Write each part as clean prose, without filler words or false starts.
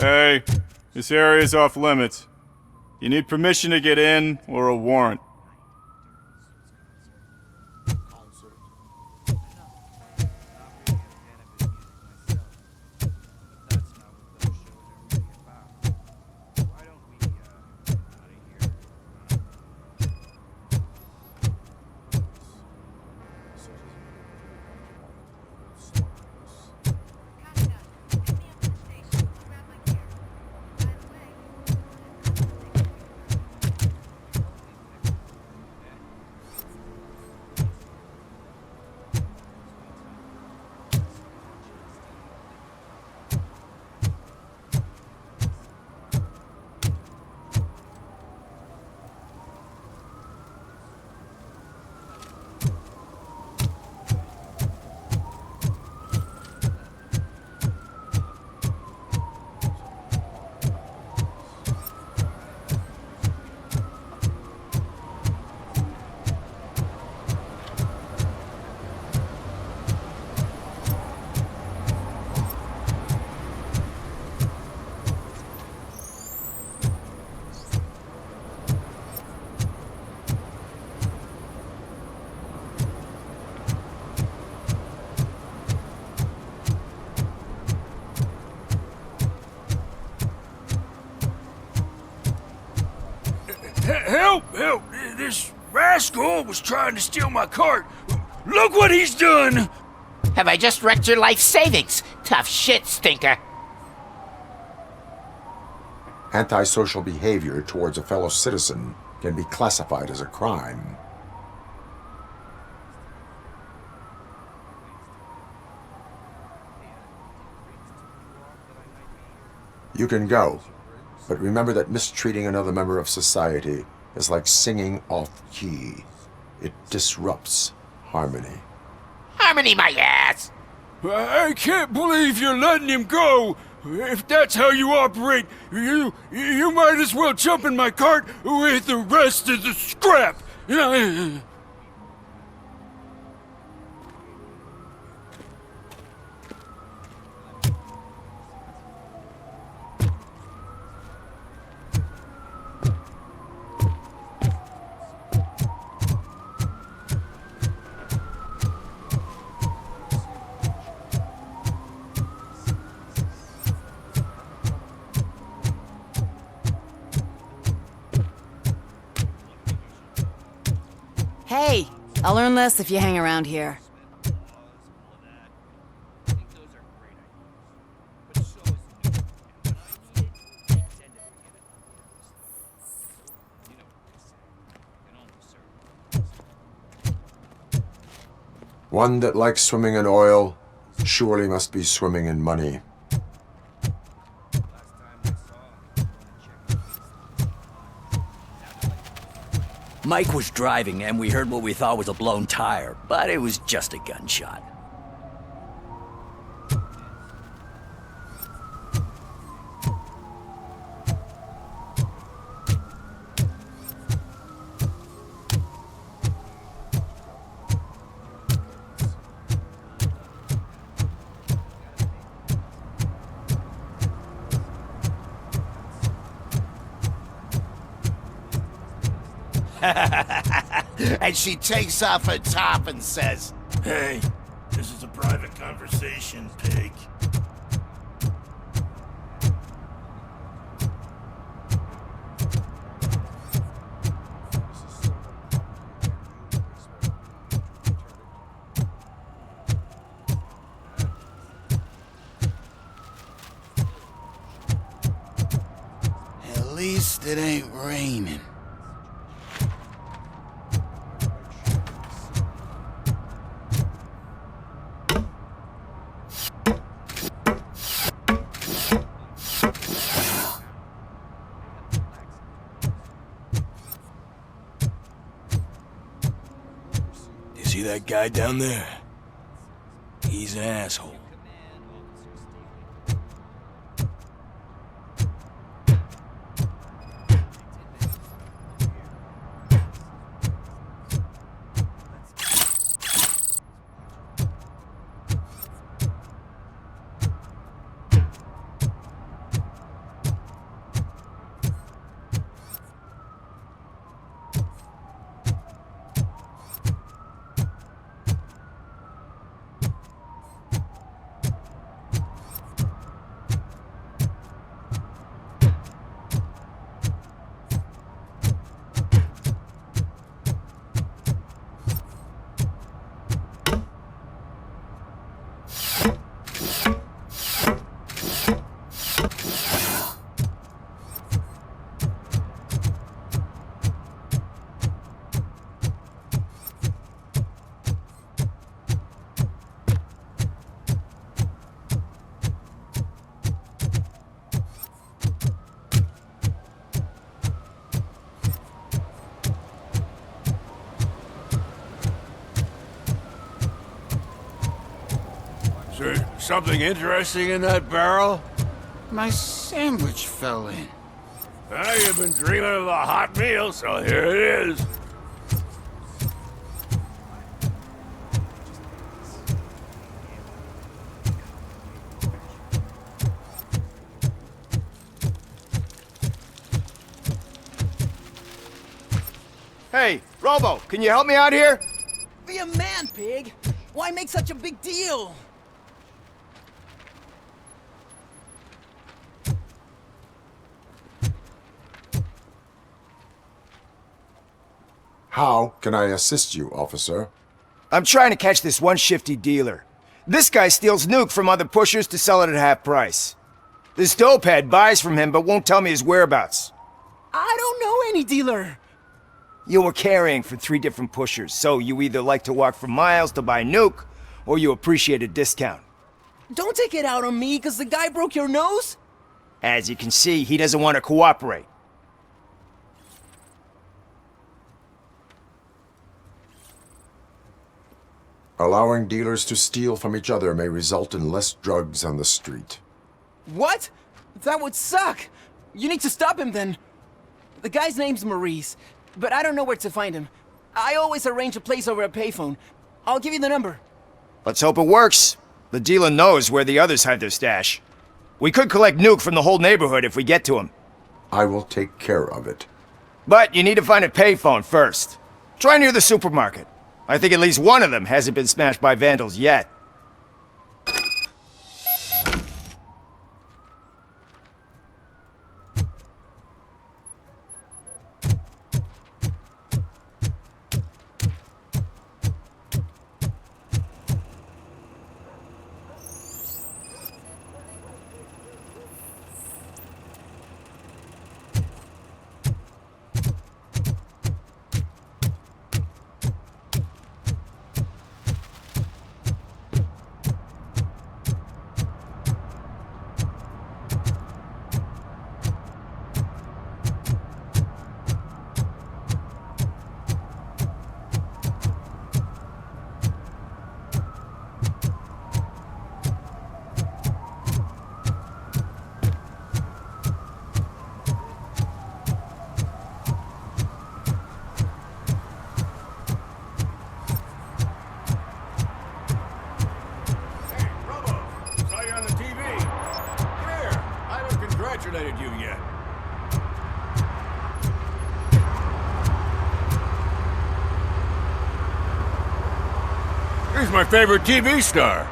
Hey, this area is off limits. You need permission to get in or a warrant. Help! Help! This rascal was trying to steal my cart. Look what he's done! Have I just wrecked your life savings? Tough shit, stinker. Antisocial behavior towards a fellow citizen can be classified as a crime. You can go, but remember that mistreating another member of society is like singing off key. It disrupts harmony. Harmony my ass! I can't believe you're letting him go! If that's how you operate, you might as well jump in my cart with the rest of the scrap! Hey, I'll learn less if you hang around here. One that likes swimming in oil surely must be swimming in money. Mike was driving and we heard what we thought was a blown tire, but it was just a gunshot. And she takes off her top and says, Hey, this is a private conversation, pig. at least it ain't raining. See that guy down there? He's an asshole. Is there something interesting in that barrel? My sandwich fell in. Well, you've been dreaming of a hot meal, so here it is. Hey, Robo, can you help me out here? Be a man, pig! Why make such a big deal? How can I assist you, officer? I'm trying to catch this one shifty dealer. This guy steals Nuke from other pushers to sell it at half price. This dopehead buys from him but won't tell me his whereabouts. I don't know any dealer. You were carrying for 3 different pushers, so you either like to walk for miles to buy Nuke, or you appreciate a discount. Don't take it out on me, because the guy broke your nose? As you can see, he doesn't want to cooperate. Allowing dealers to steal from each other may result in less drugs on the street. What? That would suck. You need to stop him then. The guy's name's Maurice, but I don't know where to find him. I always arrange a place over a payphone. I'll give you the number. Let's hope it works. The dealer knows where the others hide their stash. We could collect Nuke from the whole neighborhood if we get to him. I will take care of it. But you need to find a payphone first. Try near the supermarket. I think at least one of them hasn't been smashed by vandals yet. Congratulated you yet. He's my favorite TV star.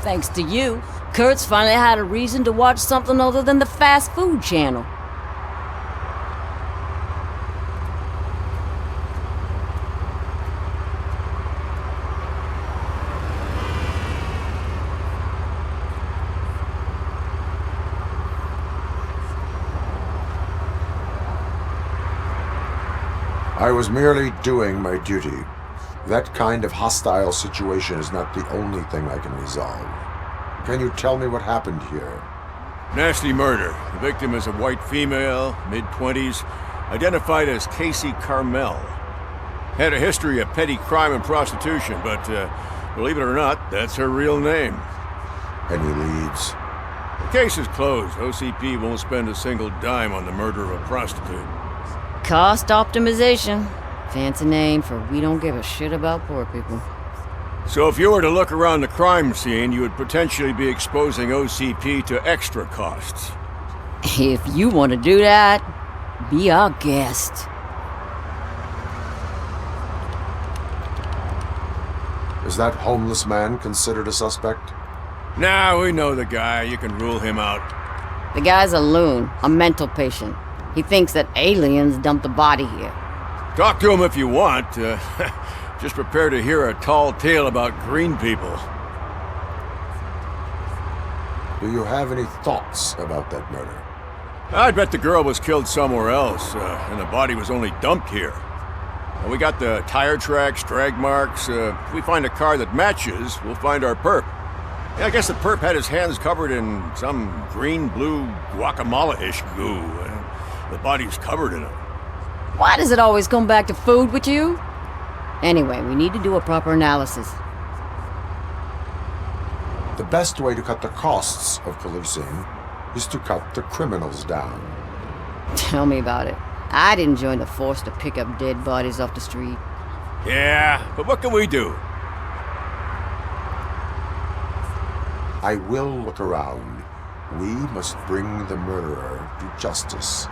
Thanks to you, Kurt's finally had a reason to watch something other than the fast food channel. I was merely doing my duty. That kind of hostile situation is not the only thing I can resolve. Can you tell me what happened here? Nasty murder. The victim is a white female, mid-20s, identified as Casey Carmel. Had a history of petty crime and prostitution, but believe it or not, that's her real name. Any leads? The case is closed. OCP won't spend a single dime on the murder of a prostitute. Cost optimization. Fancy name for we don't give a shit about poor people. So if you were to look around the crime scene, you would potentially be exposing OCP to extra costs. If you want to do that, be our guest. Is that homeless man considered a suspect? Nah, we know the guy. You can rule him out. The guy's a loon, a mental patient. He thinks that aliens dumped the body here. Talk to him if you want. Just prepare to hear a tall tale about green people. Do you have any thoughts about that murder? I'd bet the girl was killed somewhere else, and the body was only dumped here. We got the tire tracks, drag marks. If we find a car that matches, we'll find our perp. Yeah, I guess the perp had his hands covered in some green-blue guacamole-ish goo. The body's covered in it. Why does it always come back to food with you? Anyway, we need to do a proper analysis. The best way to cut the costs of policing is to cut the criminals down. Tell me about it. I'd join the force to pick up dead bodies off the street. Yeah, but what can we do? I will look around. We must bring the murderer to justice.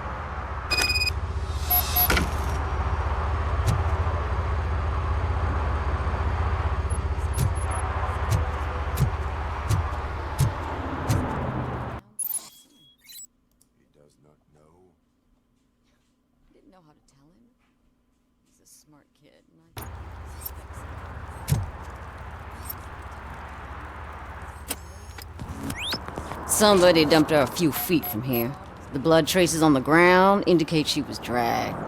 Didn't know how to tell him. He's a smart kid, and Somebody dumped her a few feet from here. The blood traces on the ground indicate she was dragged.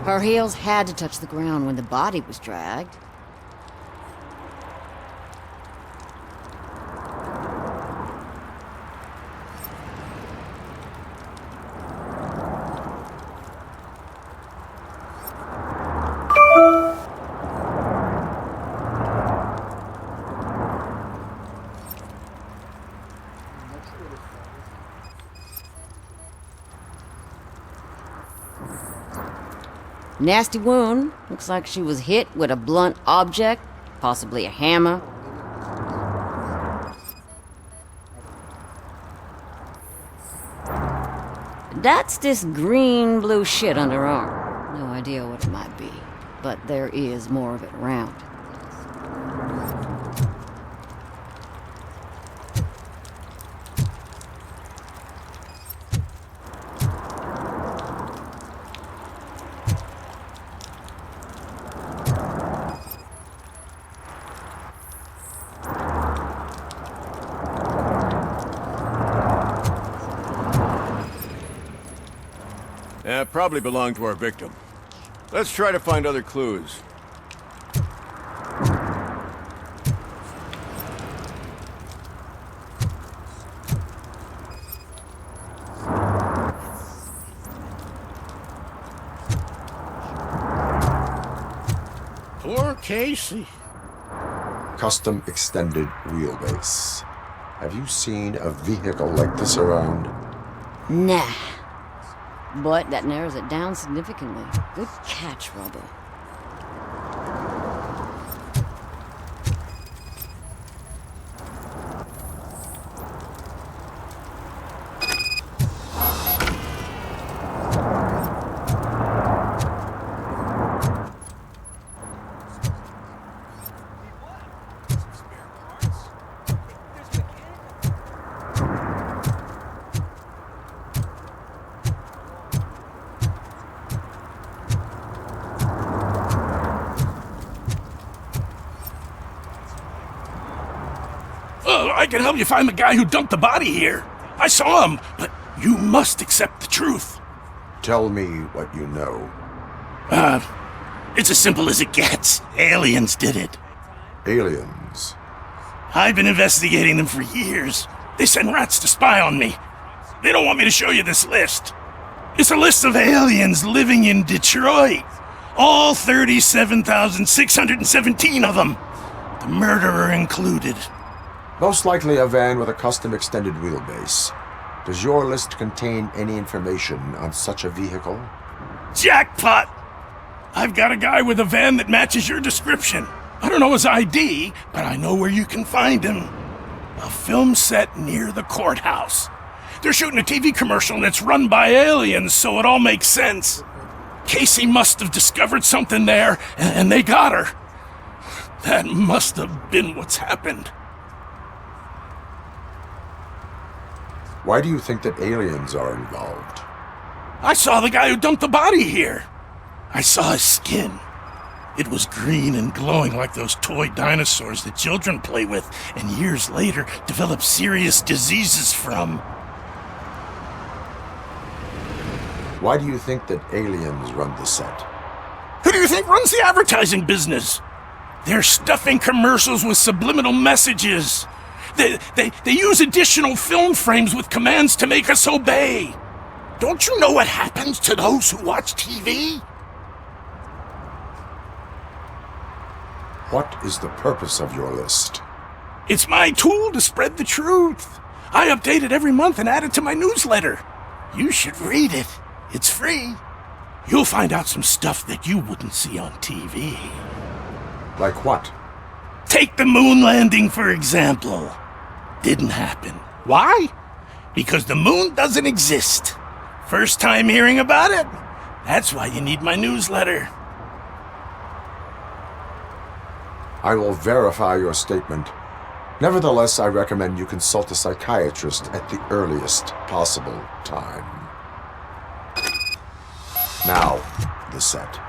Her heels had to touch the ground when the body was dragged. Nasty wound. Looks like she was hit with a blunt object, possibly a hammer. That's this green-blue shit on her arm. No idea what it might be, but there is more of it around. Probably belonged to our victim. Let's try to find other clues. Poor Casey. Custom extended wheelbase. Have you seen a vehicle like this around? Nah. But that narrows it down significantly. Good catch, Robo. I can help you find the guy who dumped the body here. I saw him, but you must accept the truth. Tell me what you know. It's as simple as it gets. Aliens did it. Aliens? I've been investigating them for years. They send rats to spy on me. They don't want me to show you this list. It's a list of aliens living in Detroit. All 37,617 of them. The murderer included. Most likely a van with a custom extended wheelbase. Does your list contain any information on such a vehicle? Jackpot! I've got a guy with a van that matches your description. I don't know his ID, but I know where you can find him. A film set near the courthouse. They're shooting a TV commercial and it's run by aliens, so it all makes sense. Casey must have discovered something there, and they got her. That must have been what's happened. Why do you think that aliens are involved? I saw the guy who dumped the body here. I saw his skin. It was green and glowing like those toy dinosaurs that children play with and years later develop serious diseases from. Why do you think that aliens run the set? Who do you think runs the advertising business? They're stuffing commercials with subliminal messages. They use additional film frames with commands to make us obey. Don't you know what happens to those who watch TV? What is the purpose of your list? It's my tool to spread the truth. I update it every month and add it to my newsletter. You should read it. It's free. You'll find out some stuff that you wouldn't see on TV. Like what? Take the moon landing, for example. Didn't happen. Why? Because the moon doesn't exist. First time hearing about it? That's why you need my newsletter. I will verify your statement. Nevertheless, I recommend you consult a psychiatrist at the earliest possible time. Now, the set.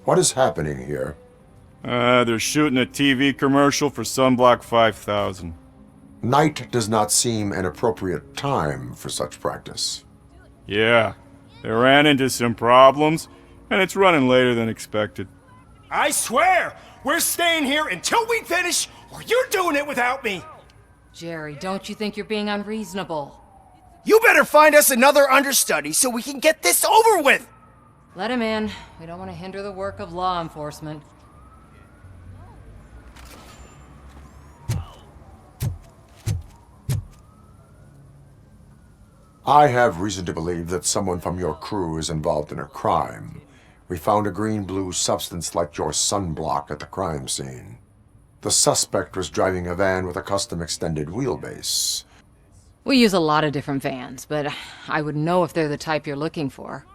What is happening here? They're shooting a TV commercial for Sunblock 5000. Night does not seem an appropriate time for such practice. Yeah, they ran into some problems, and it's running later than expected. I swear, we're staying here until we finish, or you're doing it without me. Jerry, don't you think you're being unreasonable? You better find us another understudy so we can get this over with. Let him in. We don't want to hinder the work of law enforcement. I have reason to believe that someone from your crew is involved in a crime. We found a green-blue substance like your sunblock at the crime scene. The suspect was driving a van with a custom extended wheelbase. We use a lot of different vans, but I wouldn't know if they're the type you're looking for.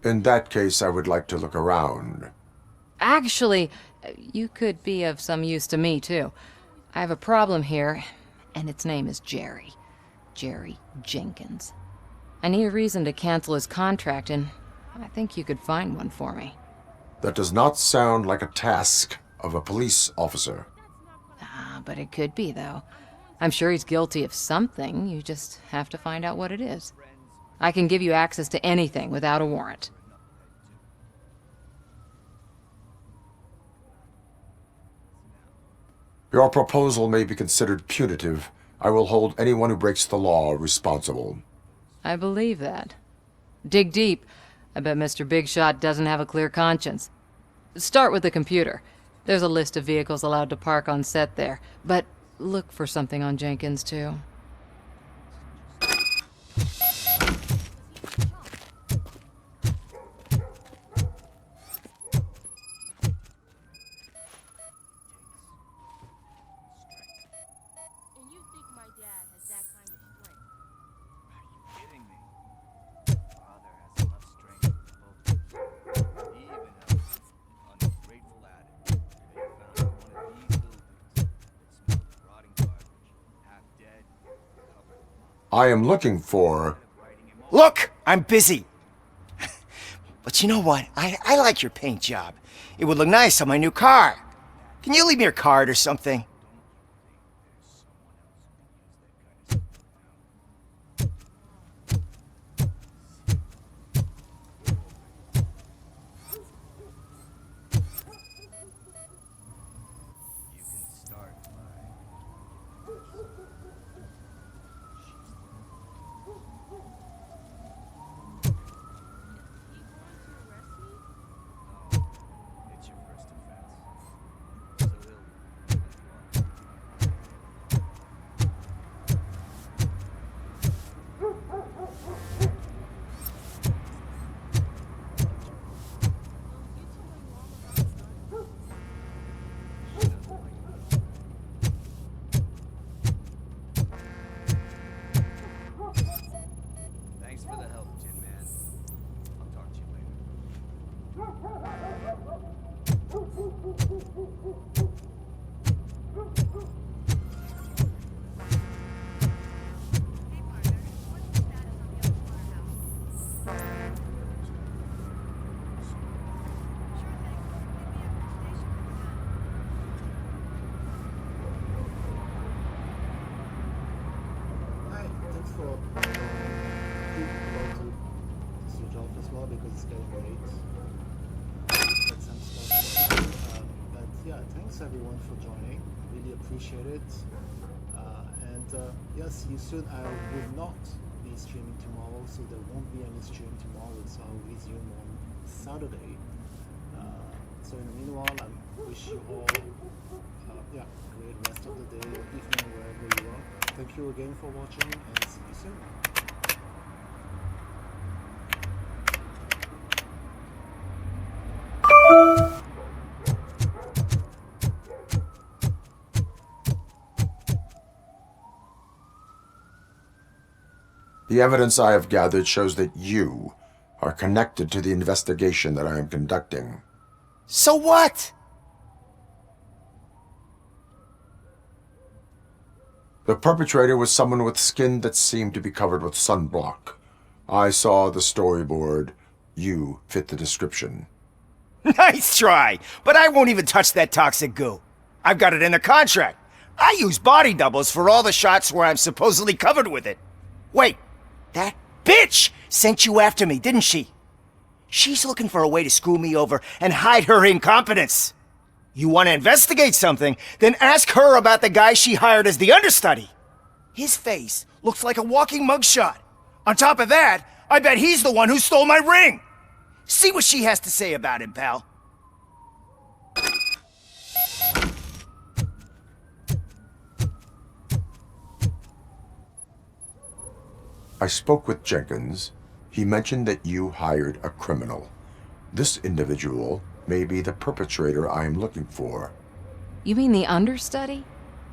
In that case, I would like to look around. Actually, you could be of some use to me, too. I have a problem here, and its name is Jerry. Jerry Jenkins. I need a reason to cancel his contract, and I think you could find one for me. That does not sound like a task of a police officer. But it could be, though. I'm sure he's guilty of something. You just have to find out what it is. I can give you access to anything without a warrant. Your proposal may be considered punitive. I will hold anyone who breaks the law responsible. I believe that. Dig deep. I bet Mr. Big Shot doesn't have a clear conscience. Start with the computer. There's a list of vehicles allowed to park on set there, but look for something on Jenkins, too. I am looking for... Look, I'm busy. But you know what? I like your paint job. It would look nice on my new car. Can you leave me your card or something? smaller because it's getting late. Get some stuff to do. But yeah, thanks everyone for joining. Really appreciate it. Yeah, see you soon. I will not be streaming tomorrow, so there won't be any stream tomorrow, so I'll resume on Saturday. So in the meanwhile, I wish you all yeah, great rest of the day or evening wherever you are. Thank you again for watching and see you soon. The evidence I have gathered shows that you are connected to the investigation that I am conducting. So what? The perpetrator was someone with skin that seemed to be covered with sunblock. I saw the storyboard. You fit the description. Nice try, but I won't even touch that toxic goo. I've got it in the contract. I use body doubles for all the shots where I'm supposedly covered with it. Wait, that bitch sent you after me, didn't she? She's looking for a way to screw me over and hide her incompetence. You want to investigate something, then ask her about the guy she hired as the understudy. His face looks like a walking mugshot. On top of that, I bet he's the one who stole my ring. See what she has to say about him, pal. I spoke with Jenkins. He mentioned that you hired a criminal. This individual may be the perpetrator I am looking for. You mean the understudy?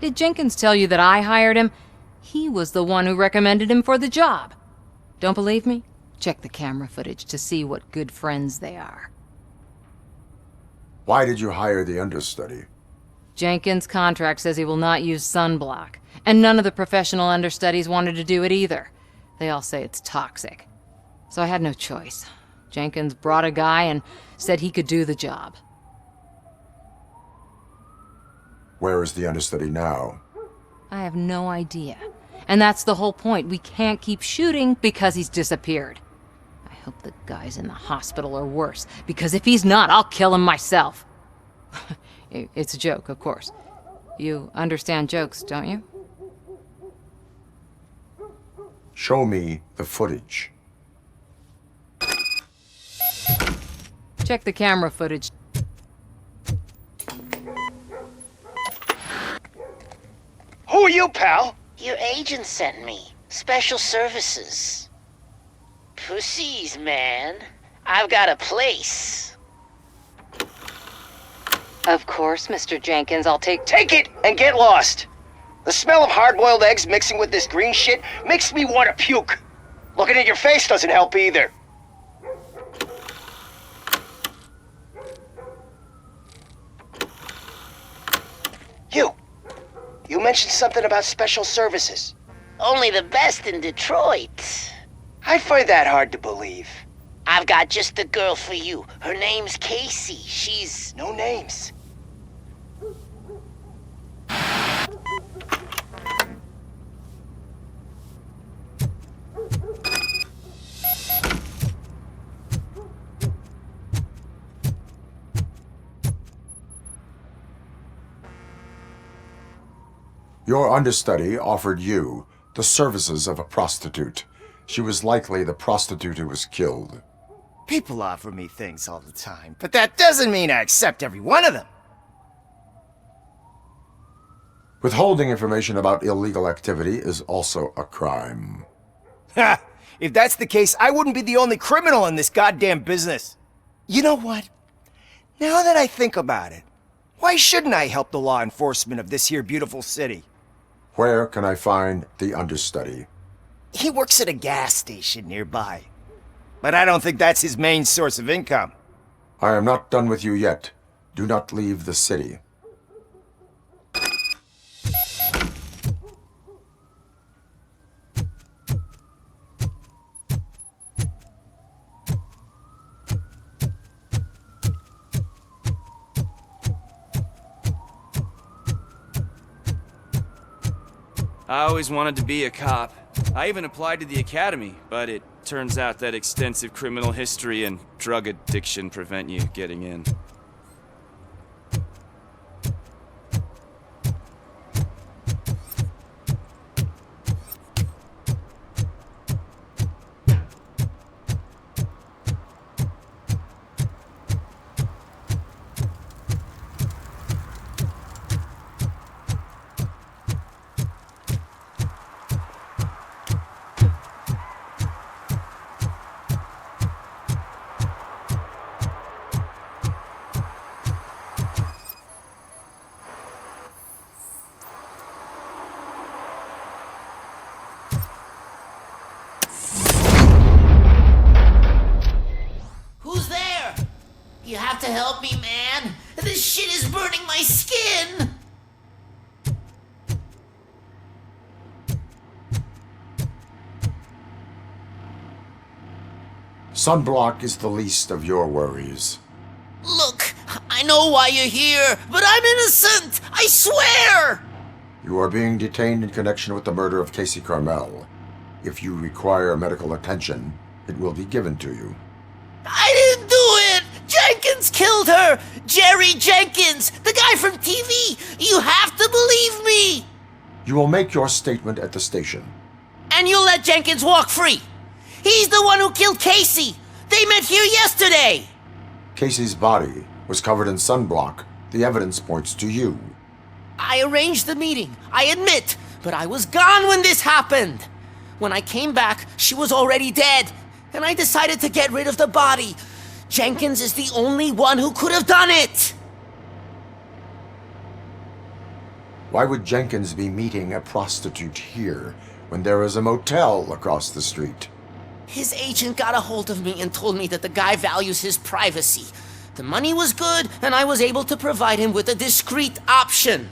Did Jenkins tell you that I hired him? He was the one who recommended him for the job. Don't believe me? Check the camera footage to see what good friends they are. Why did you hire the understudy? Jenkins' contract says he will not use sunblock, and none of the professional understudies wanted to do it either. They all say it's toxic. So I had no choice. Jenkins brought a guy and said he could do the job. Where is the understudy now? I have no idea. And that's the whole point. We can't keep shooting because he's disappeared. I hope the guy's in the hospital or worse, because if he's not, I'll kill him myself. It's a joke, of course. You understand jokes, don't you? Show me the footage. Check the camera footage. Who are you, pal? Your agent sent me. Special services. Pussies, man. I've got a place. Of course, Mr. Jenkins, I'll take Take it and get lost. The smell of hard-boiled eggs mixing with this green shit makes me want to puke. Looking at your face doesn't help either. You mentioned something about special services. Only the best in Detroit. I find that hard to believe. I've got just the girl for you. Her name's Casey. She's... No names. Your understudy offered you the services of a prostitute. She was likely the prostitute who was killed. People offer me things all the time, but that doesn't mean I accept every one of them. Withholding information about illegal activity is also a crime. Ha! If that's the case, I wouldn't be the only criminal in this goddamn business. You know what? Now that I think about it, why shouldn't I help the law enforcement of this here beautiful city? Where can I find the understudy? He works at a gas station nearby. But I don't think that's his main source of income. I am not done with you yet. Do not leave the city. I always wanted to be a cop. I even applied to the academy, but it turns out that extensive criminal history and drug addiction prevent you getting in. Who's there? You have to help me, man. This shit is burning my skin. Sunblock is the least of your worries. Look, I know why you're here, but I'm innocent. I swear. You are being detained in connection with the murder of Casey Carmel. If you require medical attention, it will be given to you. I didn't do it! Jenkins killed her! Jerry Jenkins! The guy from TV! You have to believe me! You will make your statement at the station. And you'll let Jenkins walk free! He's the one who killed Casey! They met here yesterday! Casey's body was covered in sunblock. The evidence points to you. I arranged the meeting, I admit, but I was gone when this happened! When I came back, she was already dead, and I decided to get rid of the body. Jenkins is the only one who could have done it! Why would Jenkins be meeting a prostitute here when there is a motel across the street? His agent got a hold of me and told me that the guy values his privacy. The money was good, and I was able to provide him with a discreet option.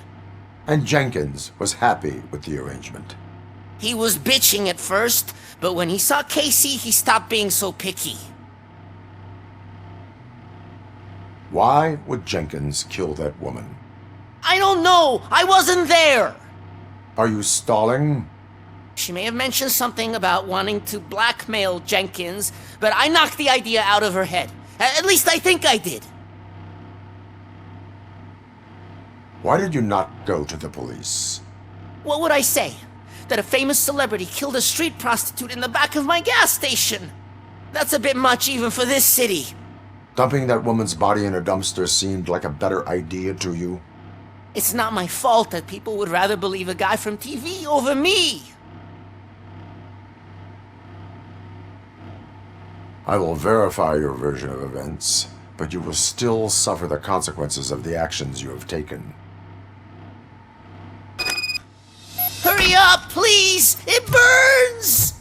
And Jenkins was happy with the arrangement. He was bitching at first, but when he saw Casey, he stopped being so picky. Why would Jenkins kill that woman? I don't know! I wasn't there! Are you stalling? She may have mentioned something about wanting to blackmail Jenkins, but I knocked the idea out of her head. At least I think I did. Why did you not go to the police? What would I say? That a famous celebrity killed a street prostitute in the back of my gas station? That's a bit much even for this city. Dumping that woman's body in a dumpster seemed like a better idea to you? It's not my fault that people would rather believe a guy from TV over me. I will verify your version of events, but you will still suffer the consequences of the actions you have taken. Hurry up, please! It burns!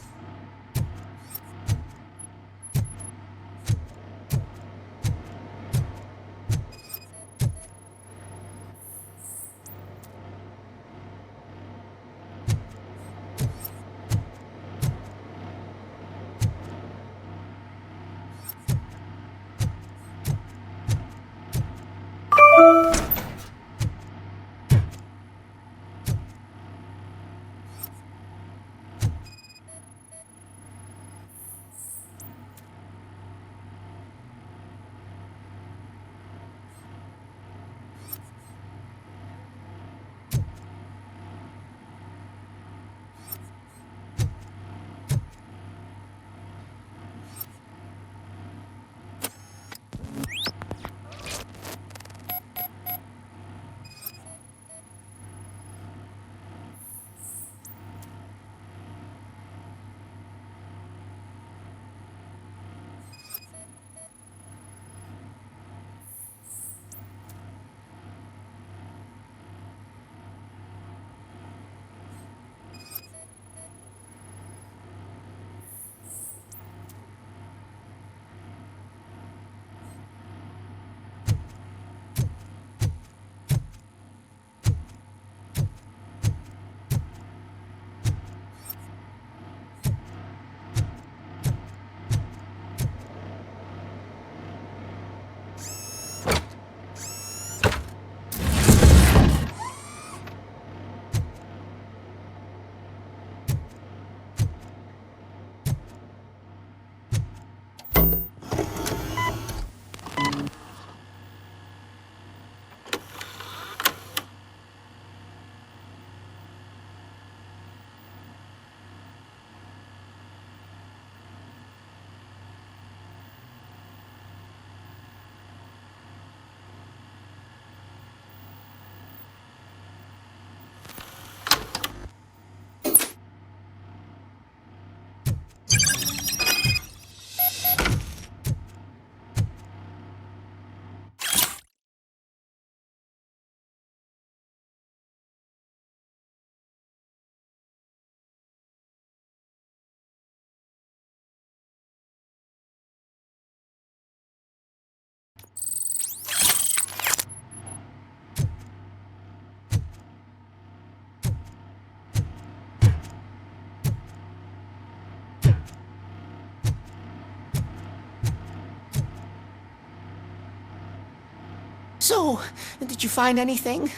So, did you find anything?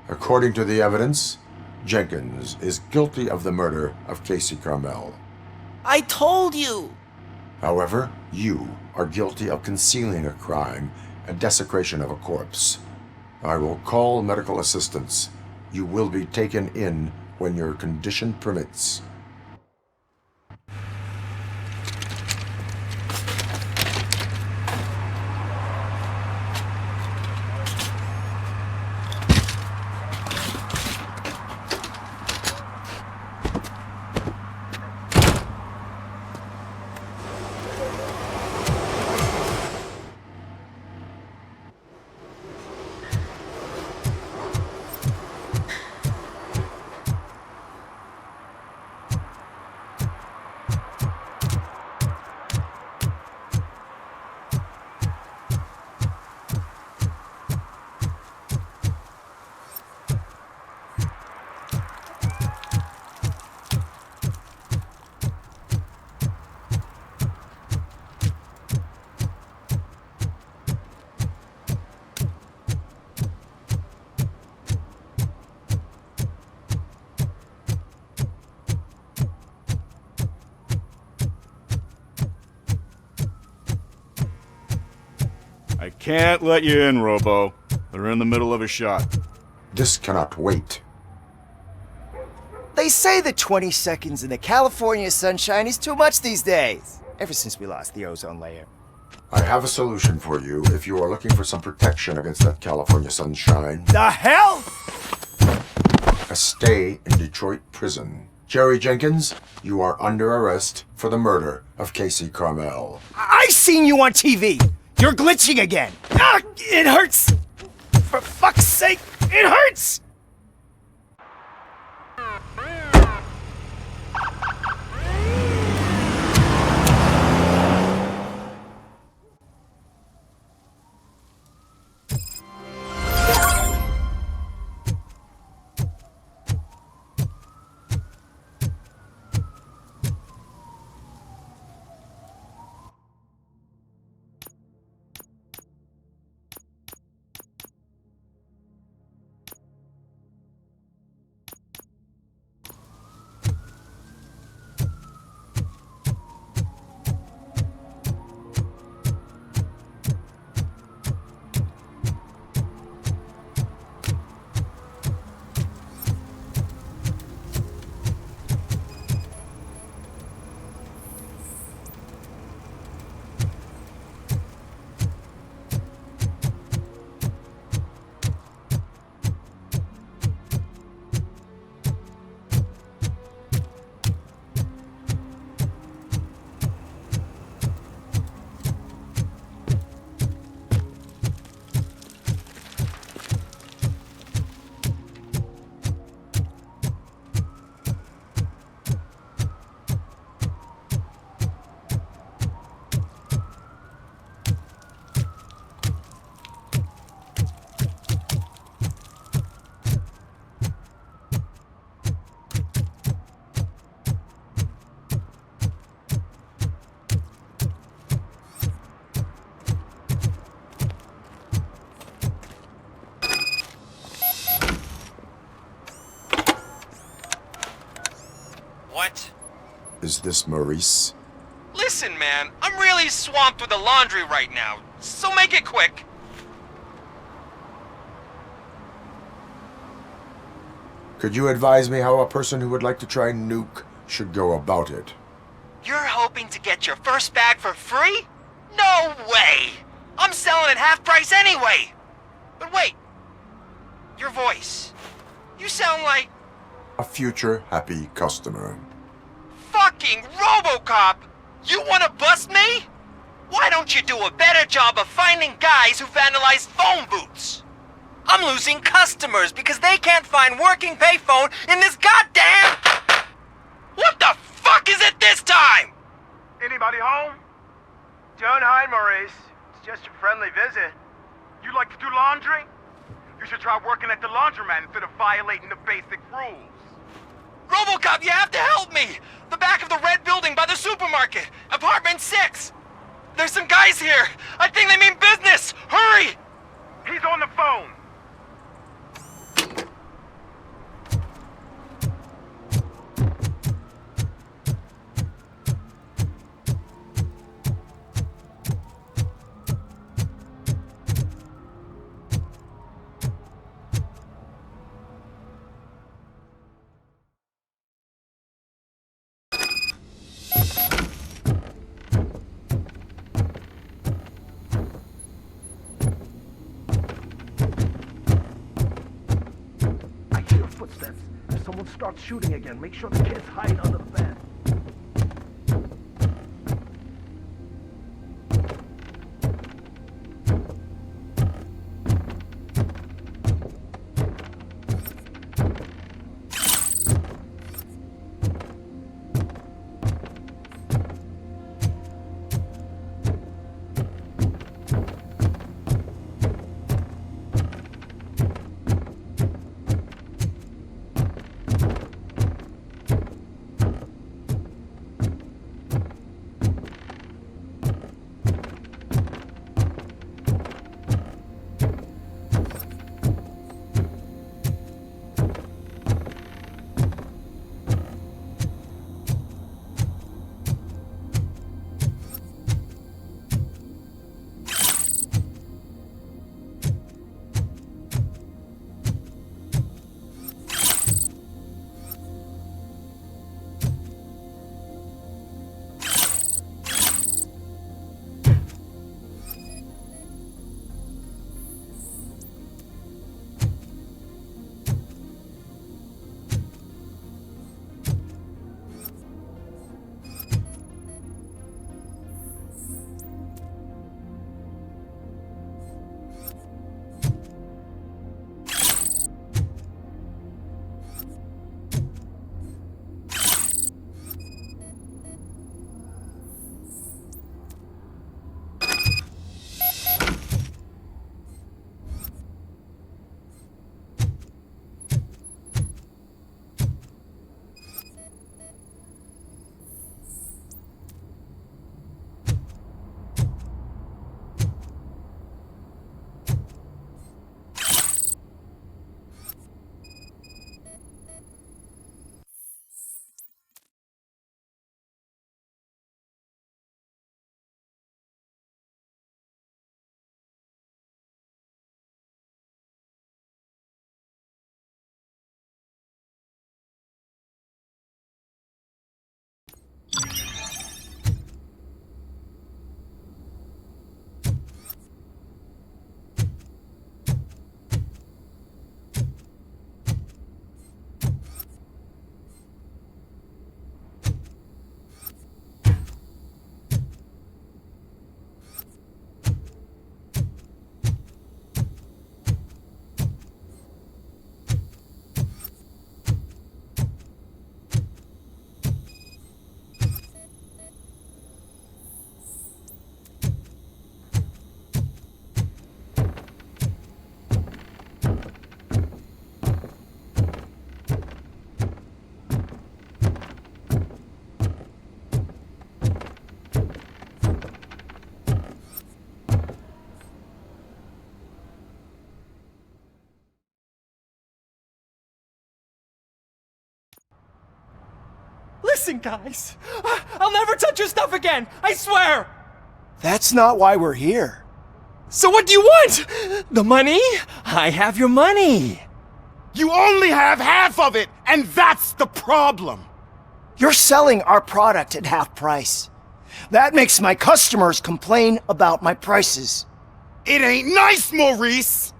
According to the evidence, Jenkins is guilty of the murder of Casey Carmel. I told you! However, you are guilty of concealing a crime and desecration of a corpse. I will call medical assistance. You will be taken in when your condition permits. I can't let you in, Robo. They're in the middle of a shot. This cannot wait. They say that 20 seconds in the California sunshine is too much these days. Ever since we lost the ozone layer. I have a solution for you if you are looking for some protection against that California sunshine. The hell? A stay in Detroit prison. Jerry Jenkins, you are under arrest for the murder of Casey Carmel. I seen you on TV. You're glitching again. Ah, it hurts. For fuck's sake, it hurts. What? Is this Maurice? Listen, man, I'm really swamped with the laundry right now, so make it quick. Could you advise me how a person who would like to try Nuke should go about it? You're hoping to get your first bag for free? No way! I'm selling at half price anyway! But wait, your voice. You sound like... A future happy customer. Fucking RoboCop! You wanna bust me? Why don't you do a better job of finding guys who vandalize phone booths? I'm losing customers because they can't find working payphone in this goddamn... What the fuck is it this time? Anybody home? Don't hide, Maurice. It's just a friendly visit. You like to do laundry? You should try working at the laundromat instead of violating the basic rules. RoboCop, you have to help me! The back of the red building by the supermarket, apartment 6. There's some guys here. I think they mean business. Hurry! He's on the phone! Footsteps. If someone starts shooting again, make sure the kids hide under the bed. Listen, guys. I'll never touch your stuff again. I swear. That's not why we're here. So what do you want? The money? I have your money. You only have half of it, and that's the problem. You're selling our product at half price. That makes my customers complain about my prices. It ain't nice, Maurice!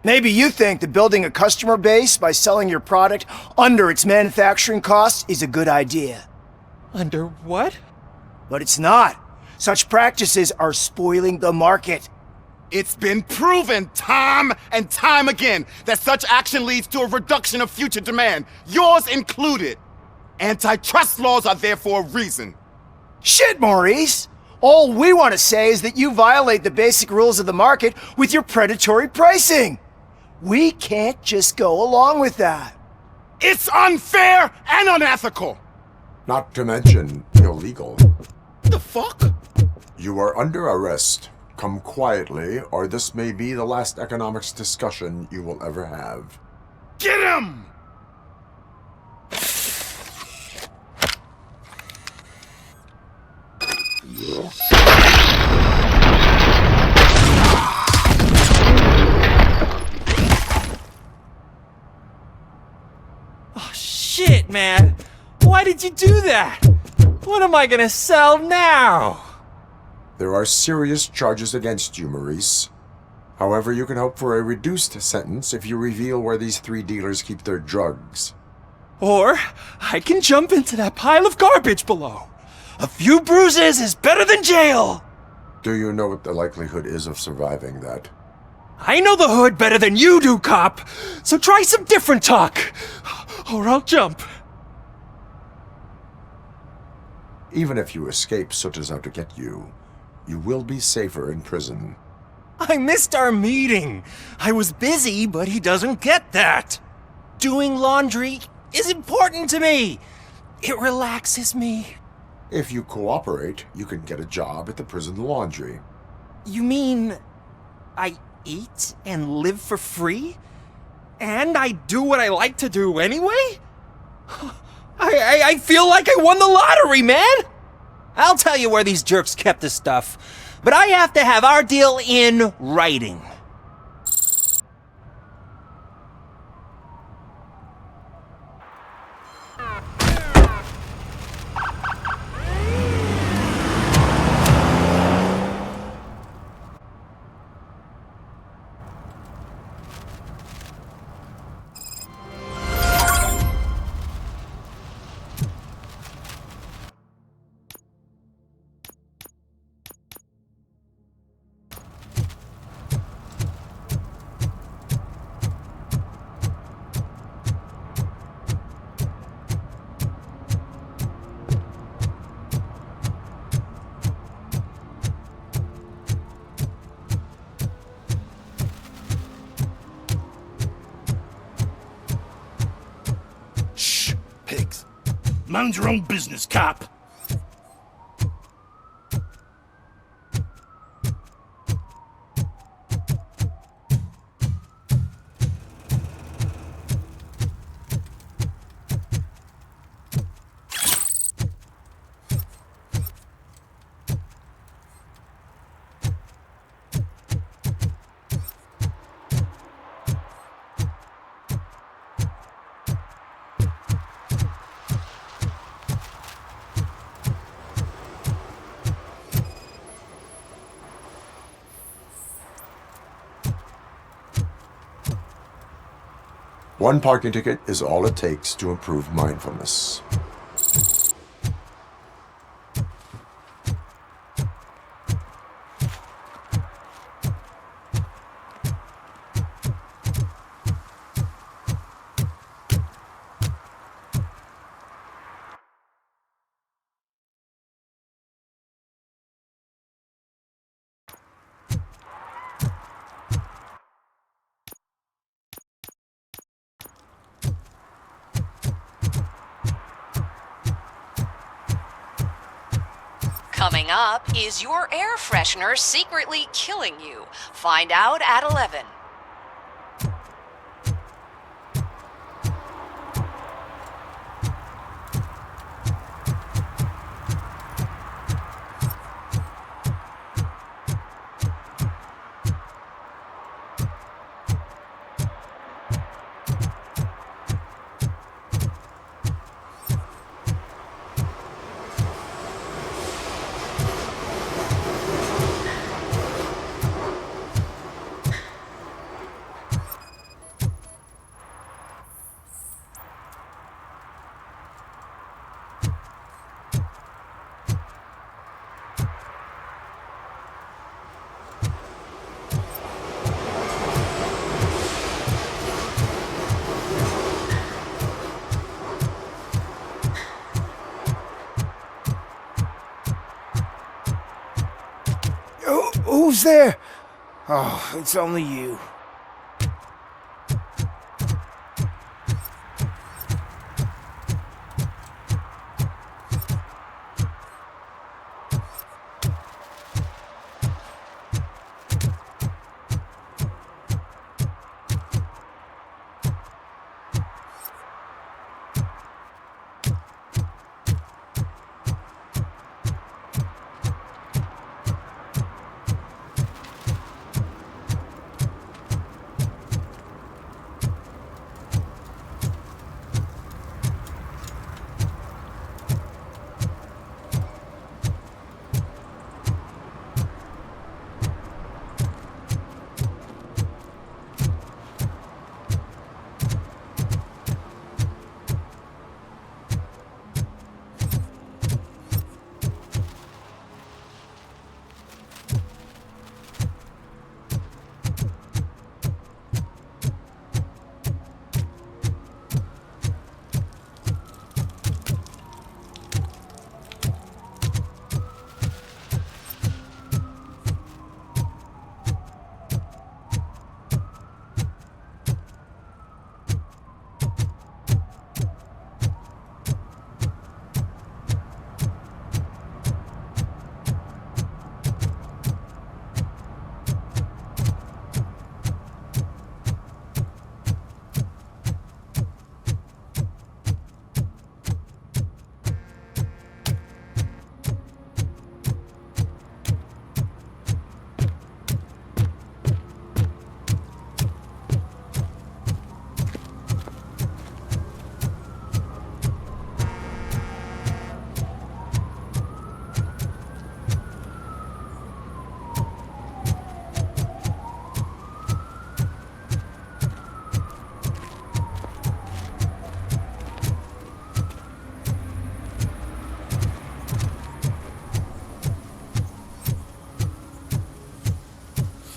Maybe you think that building a customer base by selling your product under its manufacturing cost is a good idea. Under what? But it's not. Such practices are spoiling the market. It's been proven time and time again that such action leads to a reduction of future demand, yours included. Antitrust laws are there for a reason. Shit, Maurice! All we want to say is that you violate the basic rules of the market with your predatory pricing. We can't just go along with that. It's unfair and unethical! Not to mention illegal. The fuck? You are under arrest, come quietly, or this may be the last economics discussion you will ever have. Get him! Oh, shit, man. Why did you do that? What am I gonna sell now? There are serious charges against you, Maurice. However, you can hope for a reduced sentence if you reveal where these 3 dealers keep their drugs. Or I can jump into that pile of garbage below. A few bruises is better than jail. Do you know what the likelihood is of surviving that? I know the hood better than you do, cop. So try some different talk, or I'll jump. Even if you escape Soot is out to get you, you will be safer in prison. I missed our meeting. I was busy, but he doesn't get that. Doing laundry is important to me. It relaxes me. If you cooperate, you can get a job at the prison laundry. You mean I eat and live for free? And I do what I like to do anyway? I feel like I won the lottery, man! I'll tell you where these jerks kept the stuff, but I have to have our deal in writing. Mind your own business, cop. One parking ticket is all it takes to improve mindfulness. Coming up, is your air freshener secretly killing you? Find out at 11. Who's there? Oh, it's only you.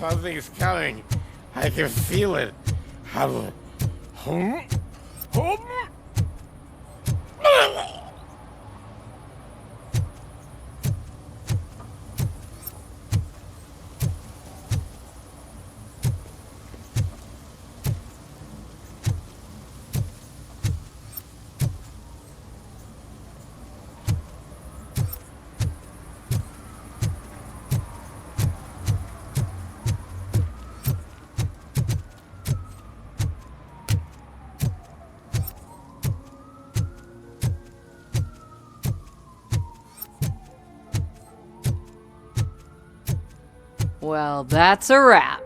Something's coming. I can feel it. Hum. Hum. Hum. Well, that's a wrap.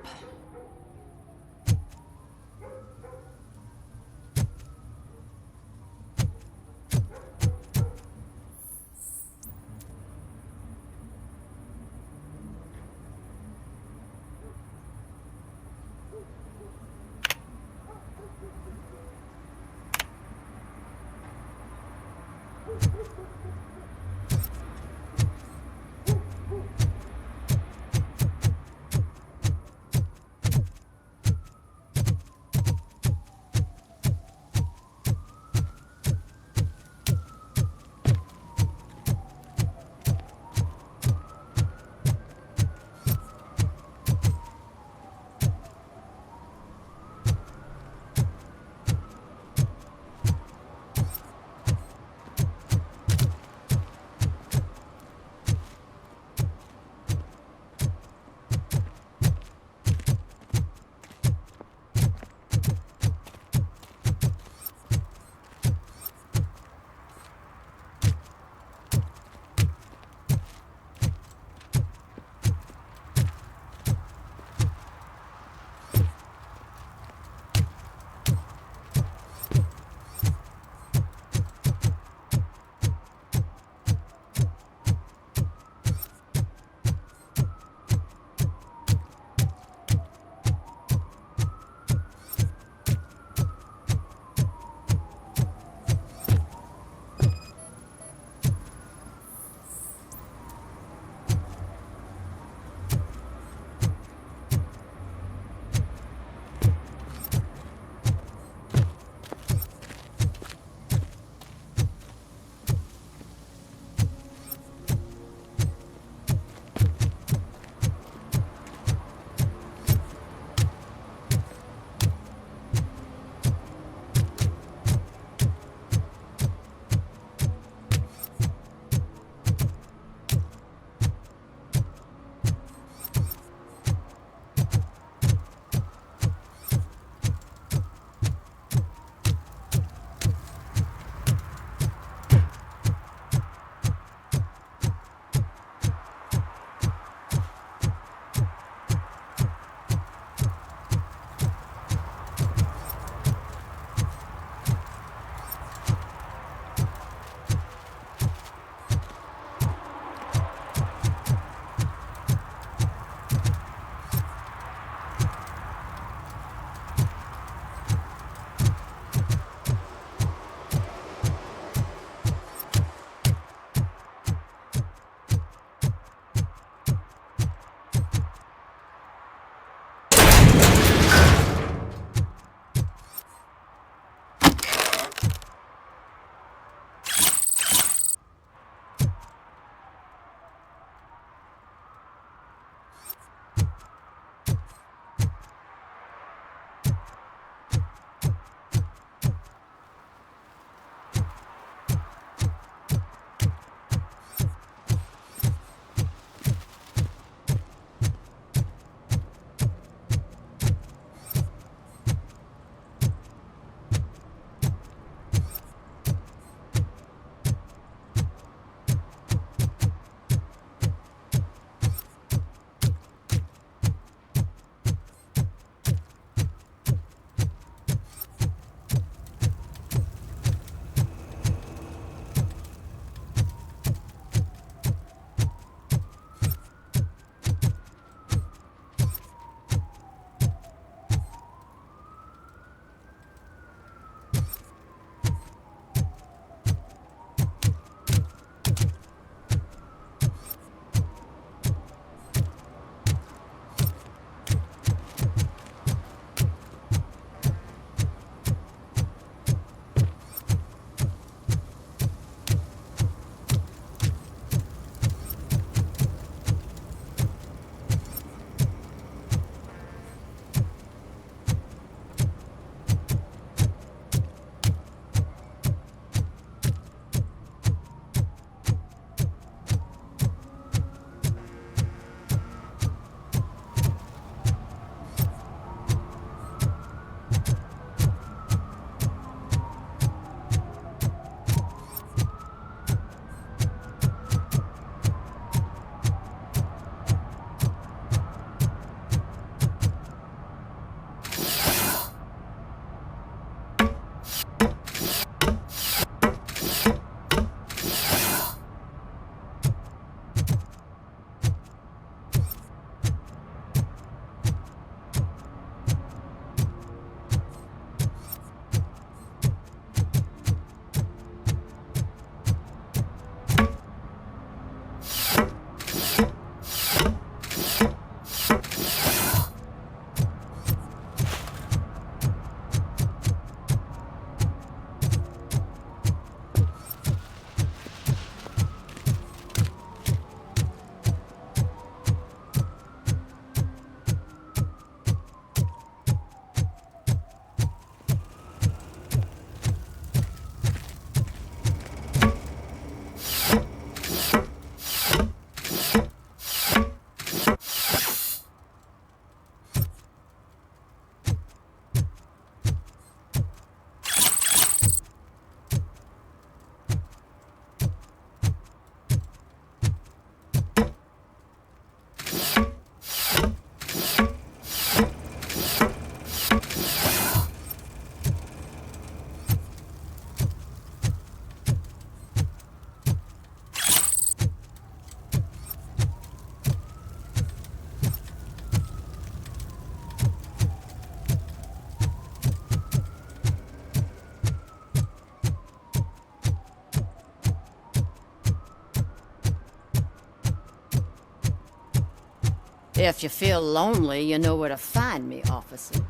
If you feel lonely, you know where to find me, officer.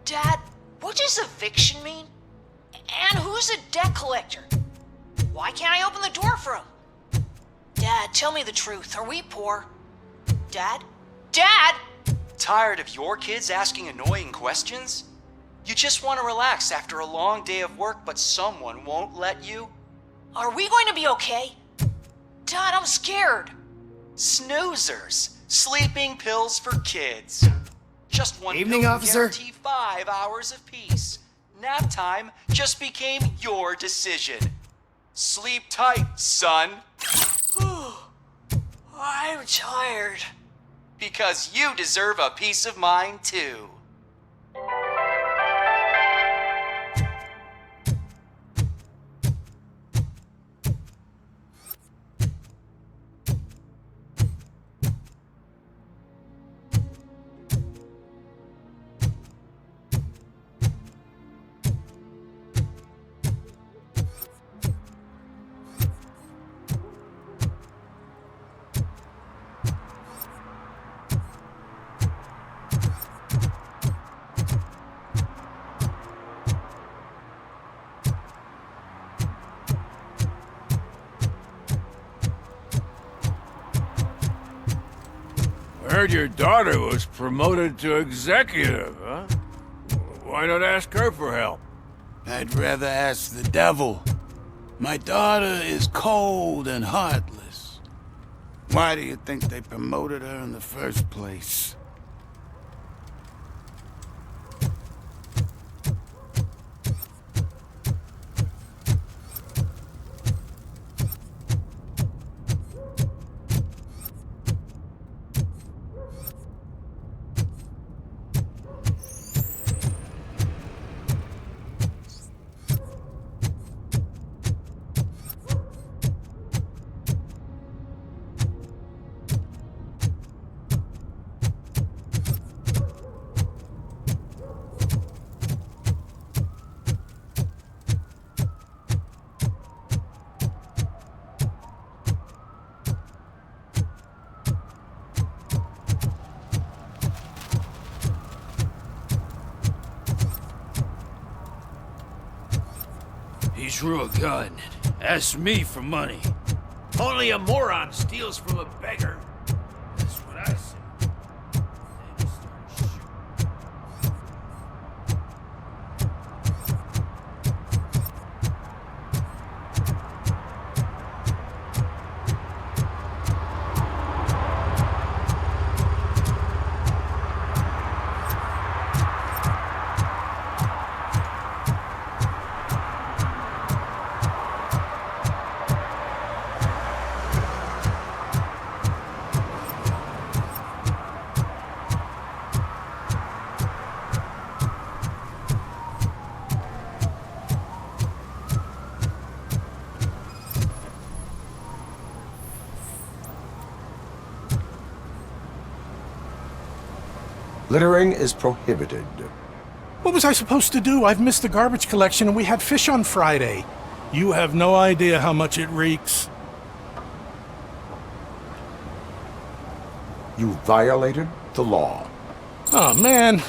Dad, what does eviction mean? And who's a debt collector? Why can't I open the door for him? Dad, tell me the truth. Are we poor? Dad? Dad! Tired of your kids asking annoying questions? You just want to relax after a long day of work, but someone won't let you? Are we going to be okay? Dad, I'm scared. Snoozers. Sleeping pills for kids. Just one Evening, pill officer. guarantee 5 hours of peace. Nap time just became your decision. Sleep tight, son. I'm tired. Because you deserve a peace of mind, too. I heard your daughter was promoted to executive, huh? Why not ask her for help? I'd rather ask the devil. My daughter is cold and heartless. Why do you think they promoted her in the first place? He drew a gun, asked me for money. Only a moron steals from a beggar. That's what I said. Littering is prohibited. What was I supposed to do? I've missed the garbage collection and we had fish on Friday. You have no idea how much it reeks. You violated the law. Oh, man.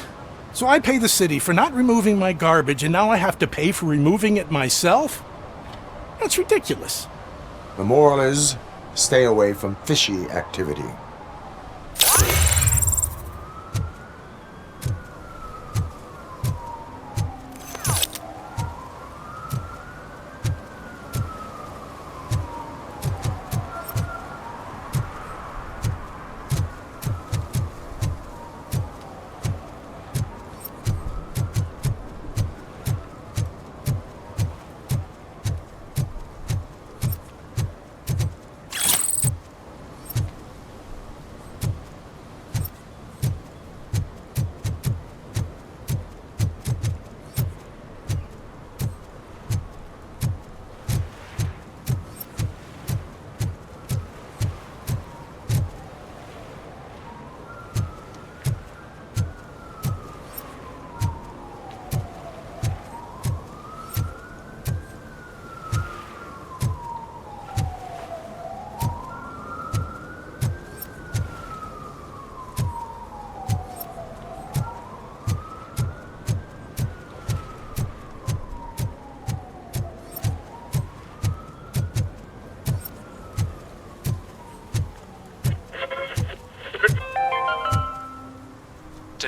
So I pay the city for not removing my garbage and now I have to pay for removing it myself? That's ridiculous. The moral is, stay away from fishy activity.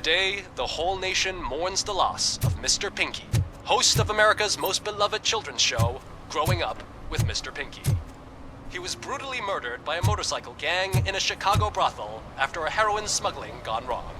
Today, the whole nation mourns the loss of Mr. Pinky, host of America's most beloved children's show, Growing Up with Mr. Pinky. He was brutally murdered by a motorcycle gang in a Chicago brothel after a heroin smuggling gone wrong.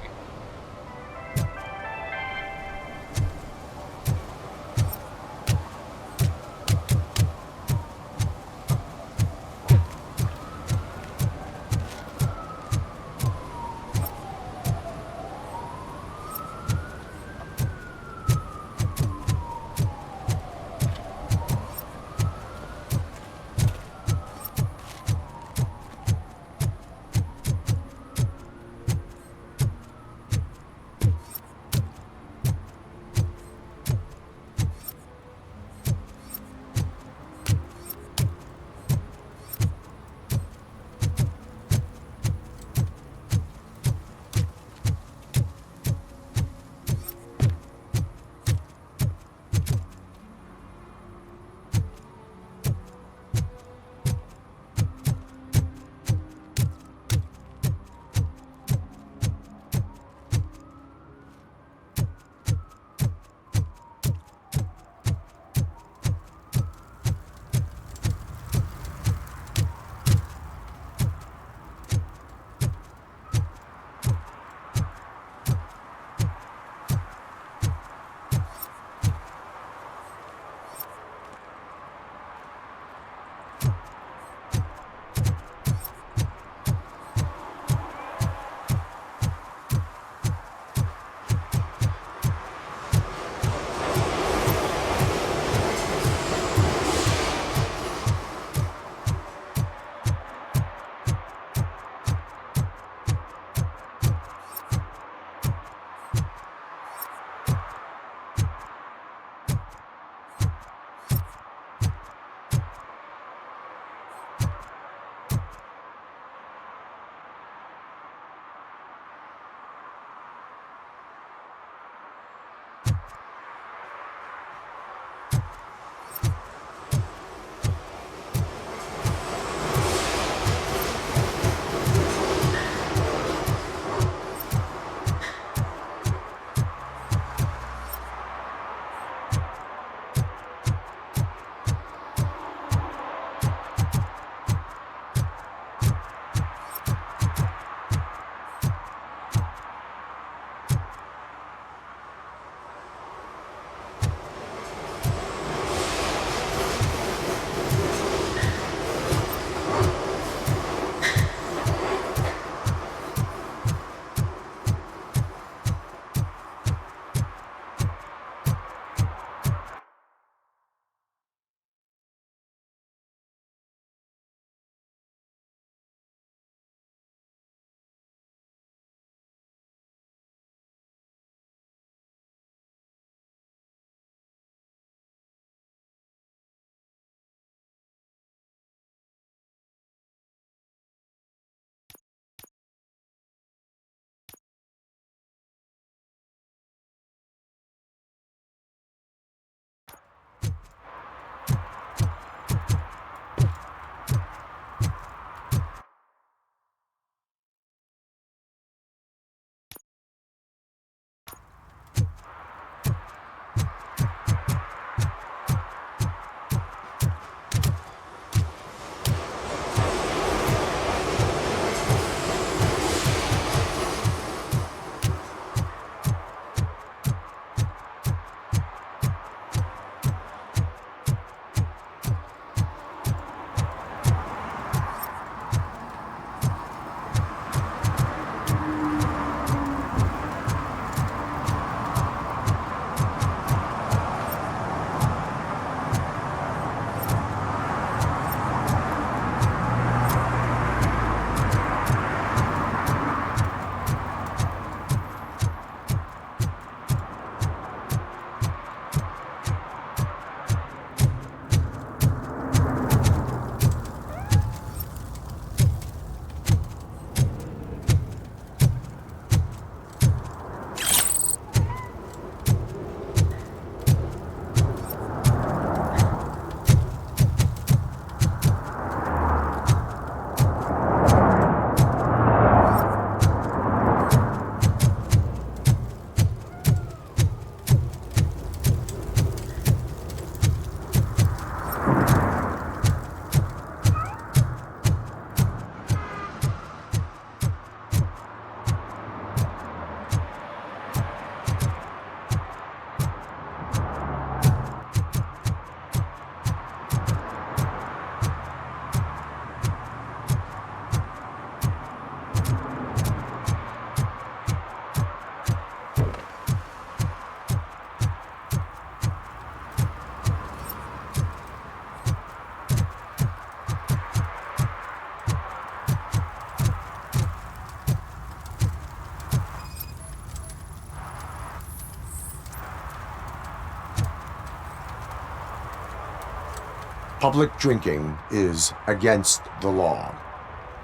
Public drinking is against the law.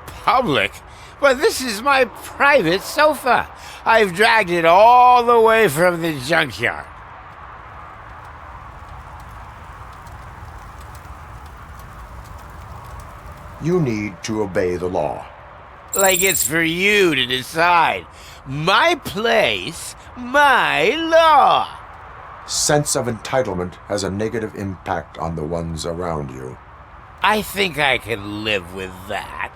Public? But this is my private sofa. I've dragged it all the way from the junkyard. You need to obey the law. Like it's for you to decide. My place, my law. Sense of entitlement has a negative impact on the ones around you. I think I can live with that.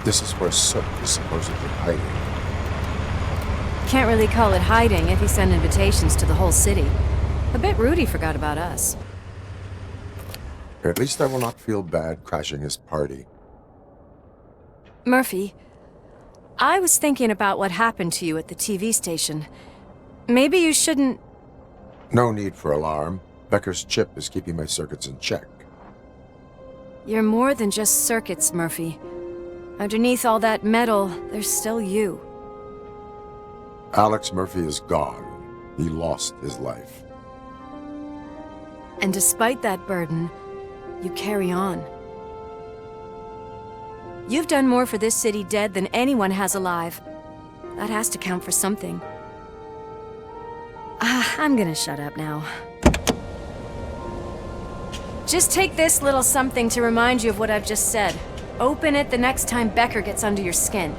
This is where Soot is supposedly hiding. Can't really call it hiding if he sent invitations to the whole city. A bit rude he forgot about us. At least I will not feel bad crashing his party. Murphy, I was thinking about what happened to you at the TV station. Maybe you shouldn't... No need for alarm. Becker's chip is keeping my circuits in check. You're more than just circuits, Murphy. Underneath all that metal, there's still you. Alex Murphy is gone. He lost his life. And despite that burden, you carry on. You've done more for this city dead than anyone has alive. That has to count for something. I'm gonna shut up now. Just take this little something to remind you of what I've just said. Open it the next time Becker gets under your skin.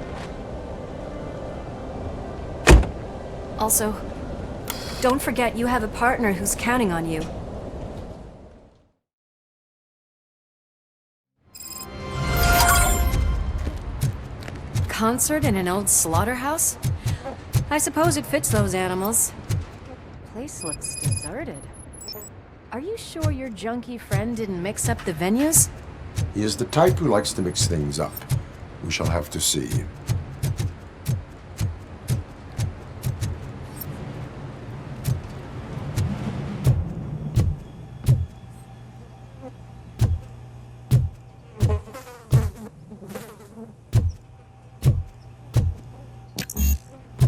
Also, don't forget you have a partner who's counting on you. Concert in an old slaughterhouse? I suppose it fits those animals. Place looks deserted. Are you sure your junkie friend didn't mix up the venues? He is the type who likes to mix things up. We shall have to see.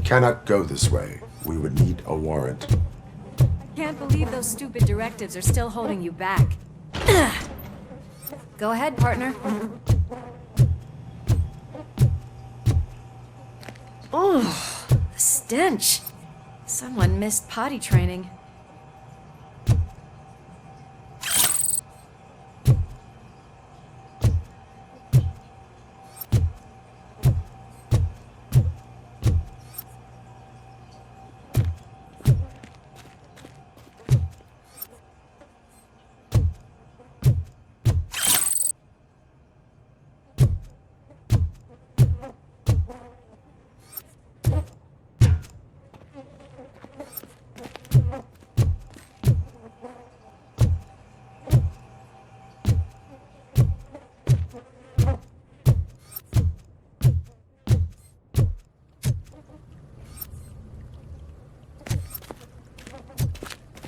Cannot go this way. We would need a warrant. Can't believe those stupid directives are still holding you back. Go ahead, partner. Oh, the stench. Someone missed potty training.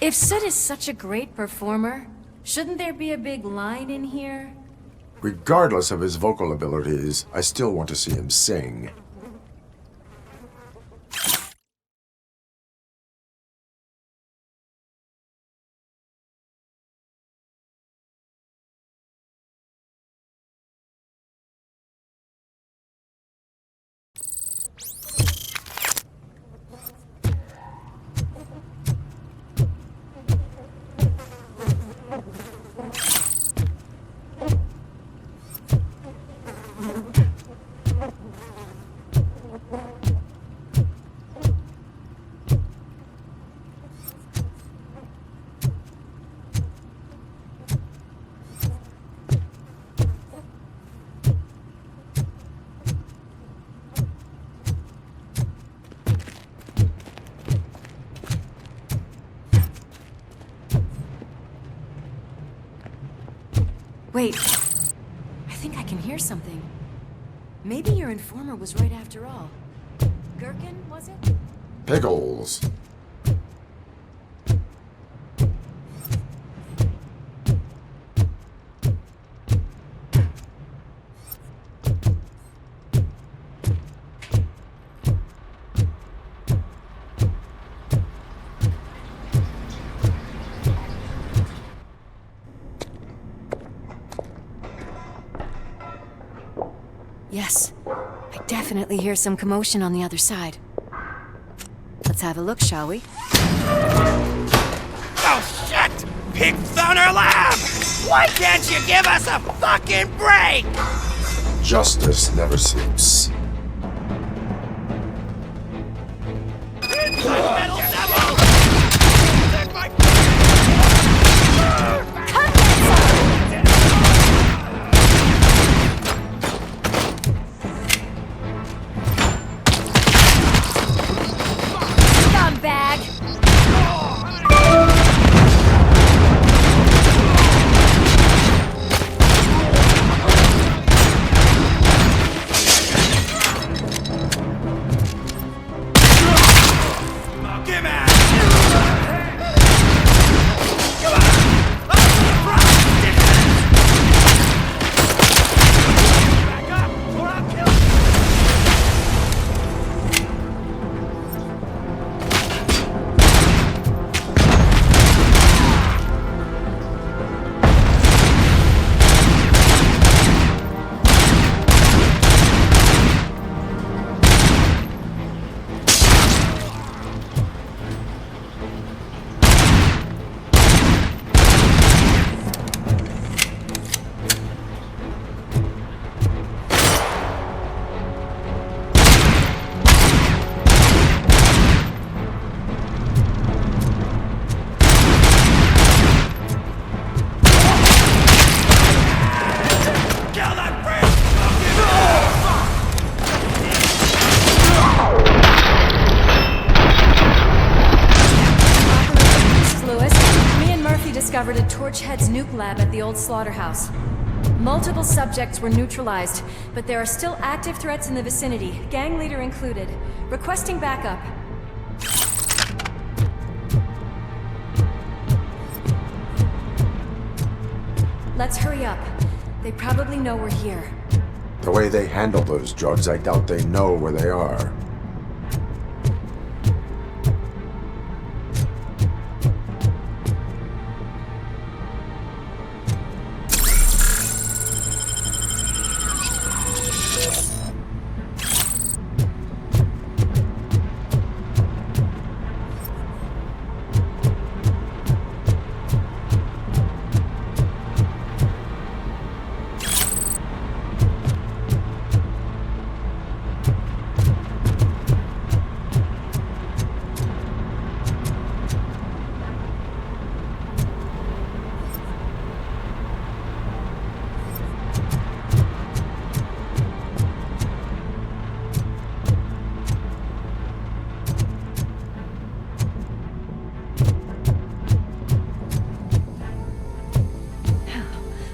If Sid is such a great performer, shouldn't there be a big line in here? Regardless of his vocal abilities, I still want to see him sing. Wait. I think I can hear something. Maybe your informer was right after all. Gherkin, was it? Pickles. Yes. I definitely hear some commotion on the other side. Let's have a look, shall we? Oh, shit! Pig Thunder Lab! Why can't you give us a fucking break? Justice never sleeps. Discovered a Torchhead's nuke lab at the old slaughterhouse. Multiple subjects were neutralized, but there are still active threats in the vicinity, gang leader included. Requesting backup. Let's hurry up. They probably know we're here. The way they handle those drugs, I doubt they know where they are.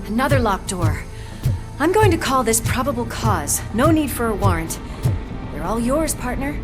Another locked door. I'm going to call this probable cause. No need for a warrant. They're all yours, partner.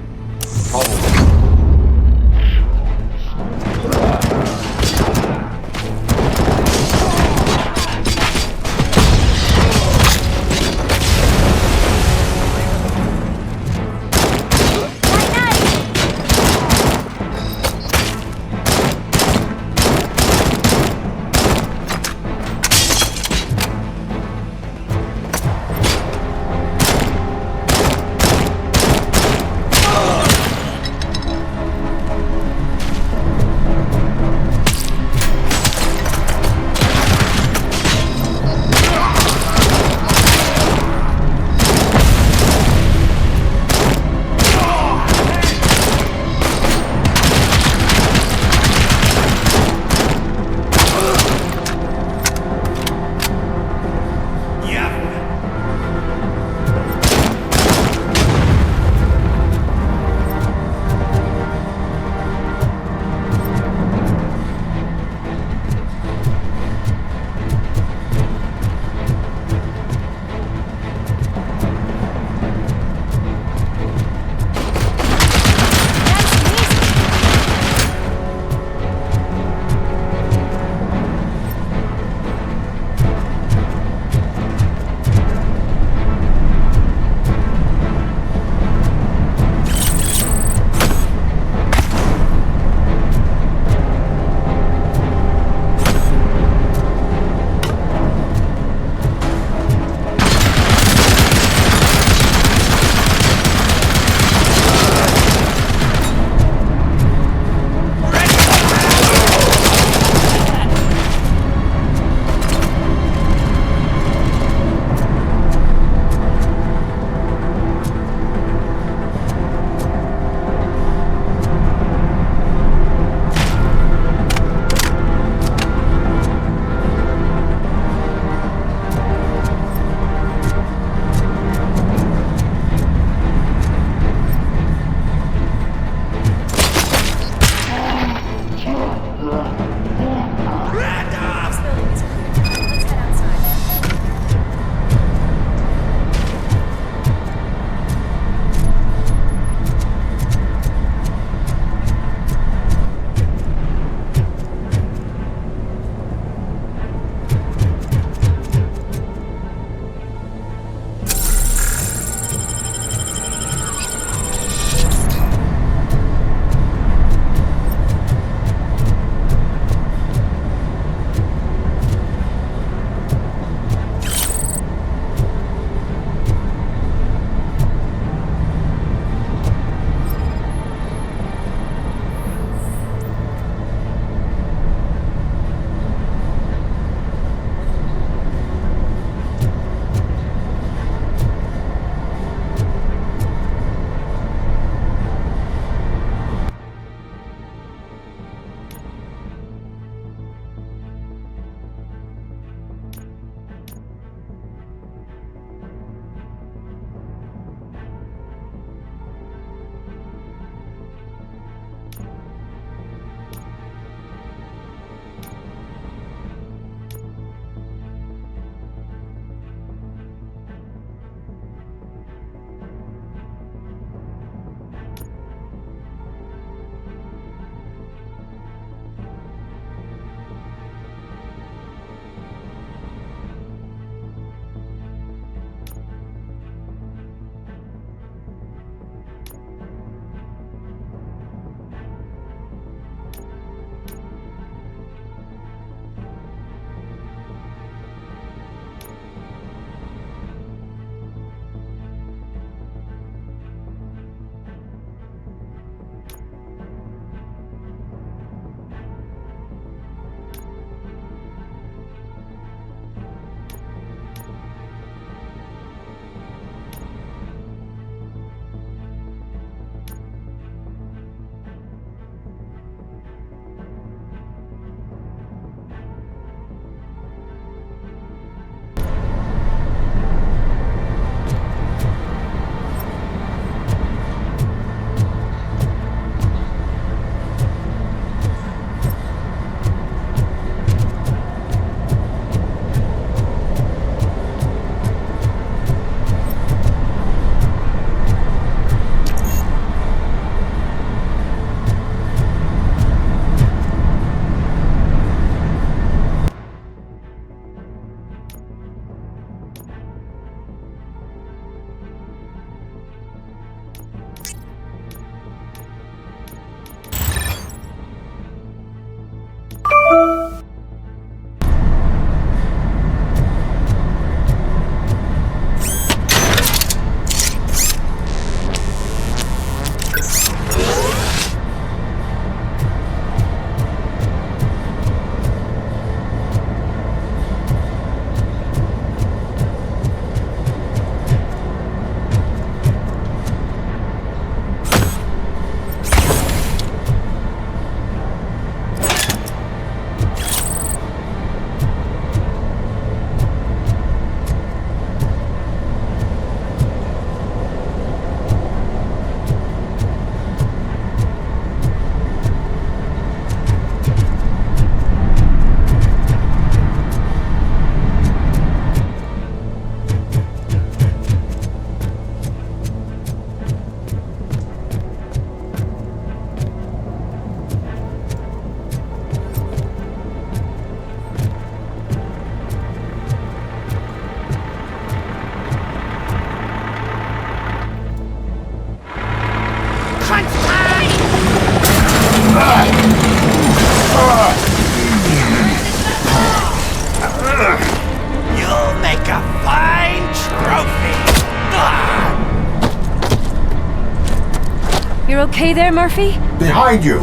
You're okay there, Murphy? Behind you!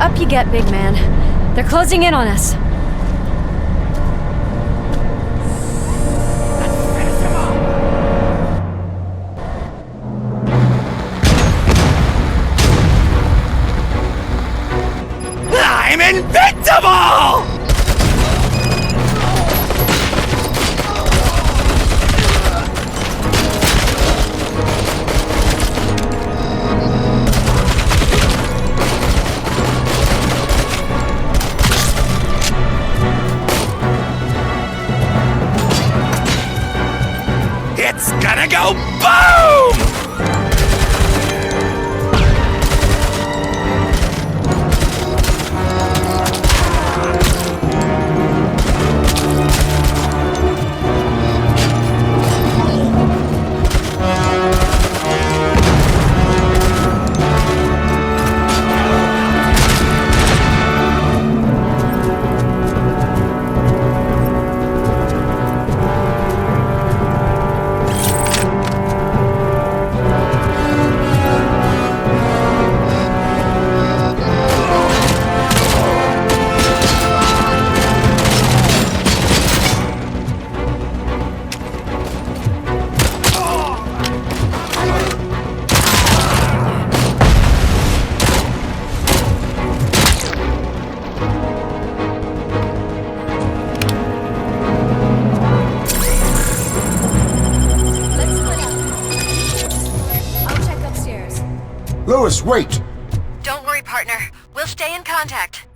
Up you get, big man. They're closing in on us. I'm invincible! It's gonna go boom! Lewis, wait! Don't worry, partner. We'll stay in contact.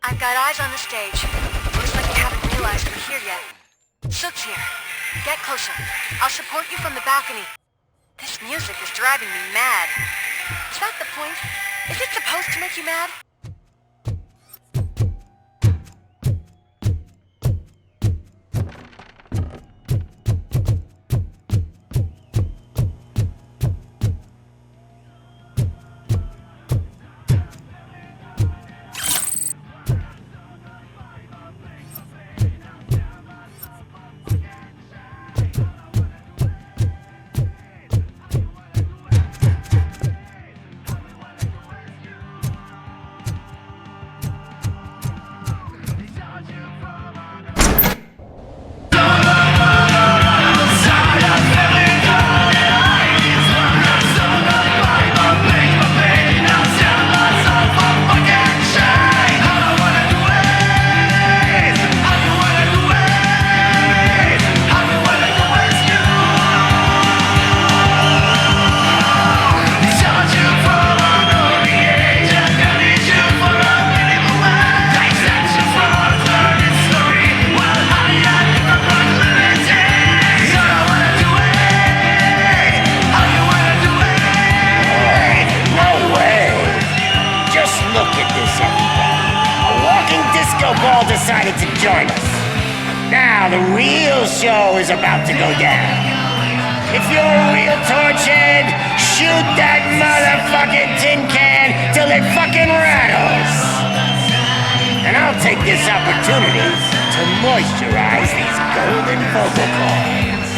I've got eyes on the stage. Looks like they haven't realized we're here yet. Sook's here. Get closer. I'll support you from the balcony. This music is driving me mad. Is that the point? Is it supposed to make you mad? show is about to go down. If you're a real torchhead, shoot that motherfucking tin can till it fucking rattles. And I'll take this opportunity to moisturize these golden vocal cords.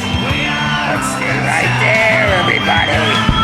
But stay right there, everybody.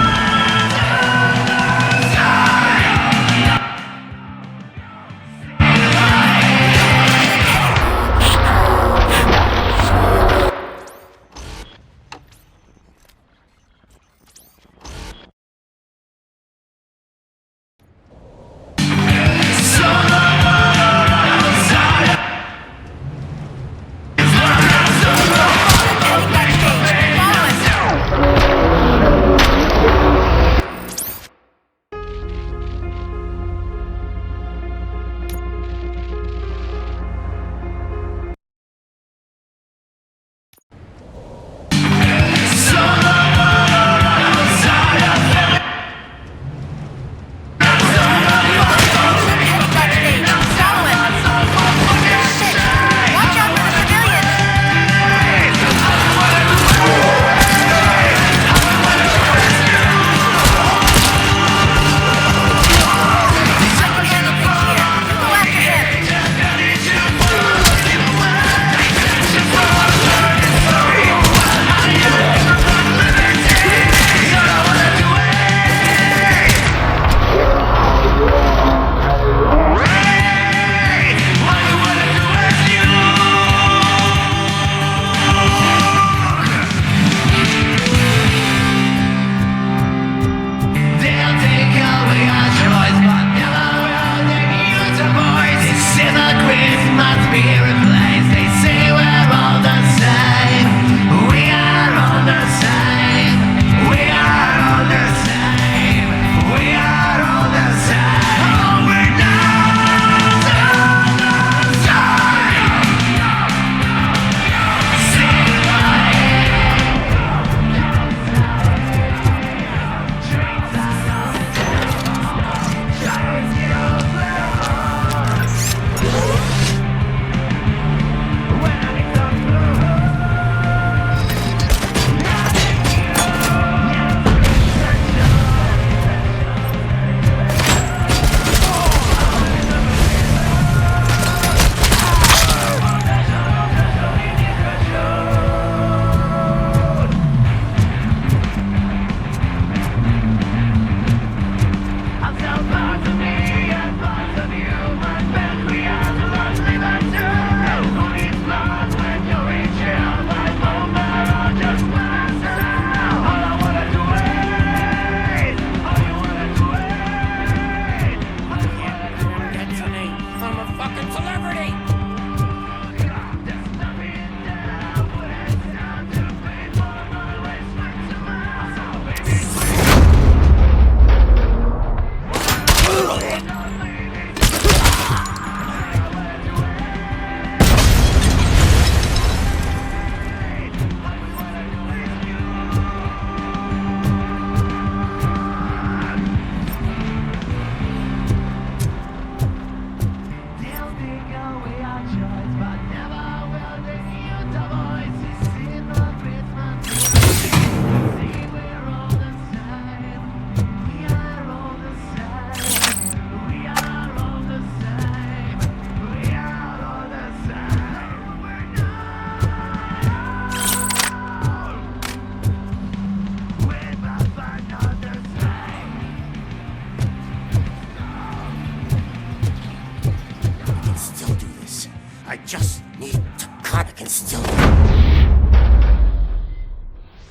just need to cut. I can still...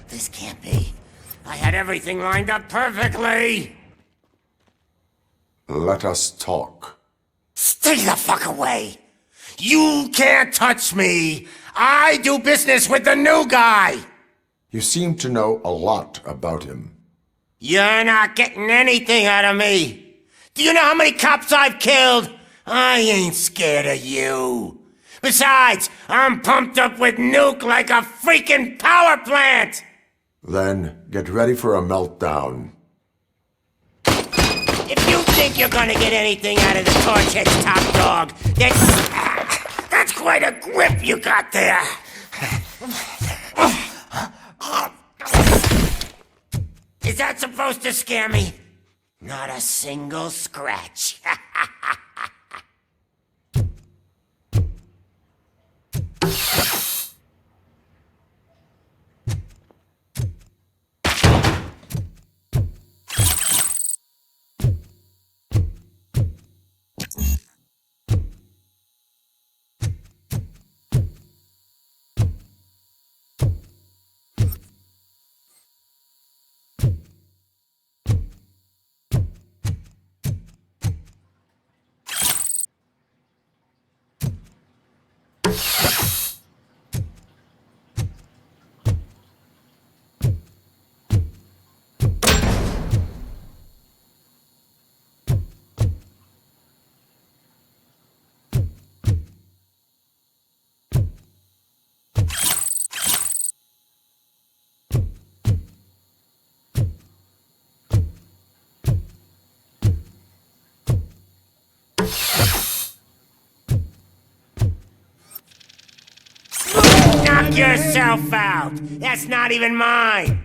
This can't be. I had everything lined up perfectly! Let us talk. Stay the fuck away! You can't touch me! I do business with the new guy! You seem to know a lot about him. You're not getting anything out of me! Do you know how many cops I've killed? I ain't scared of you. Besides, I'm pumped up with Nuke like a freaking power plant! Then, get ready for a meltdown. If you think you're gonna get anything out of the Torchhead's top dog, that's quite a grip you got there. Is that supposed to scare me? Not a single scratch. Knock yourself out! That's not even mine!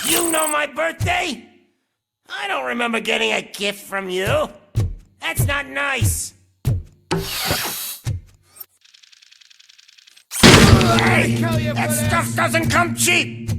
You know my birthday? I don't remember getting a gift from you. That's not nice. Hey, that stuff doesn't come cheap.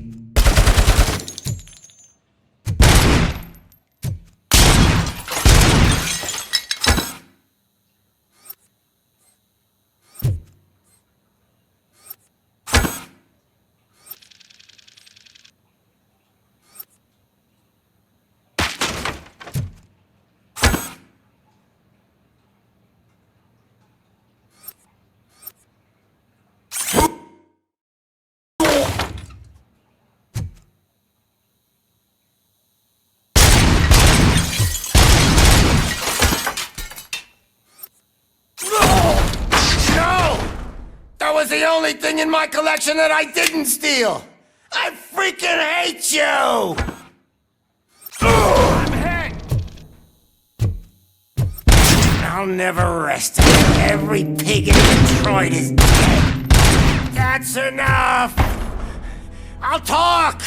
That was the only thing in my collection that I didn't steal! I freaking hate you! I'm hit! I'll never rest until every pig in Detroit is dead. That's enough! I'll talk!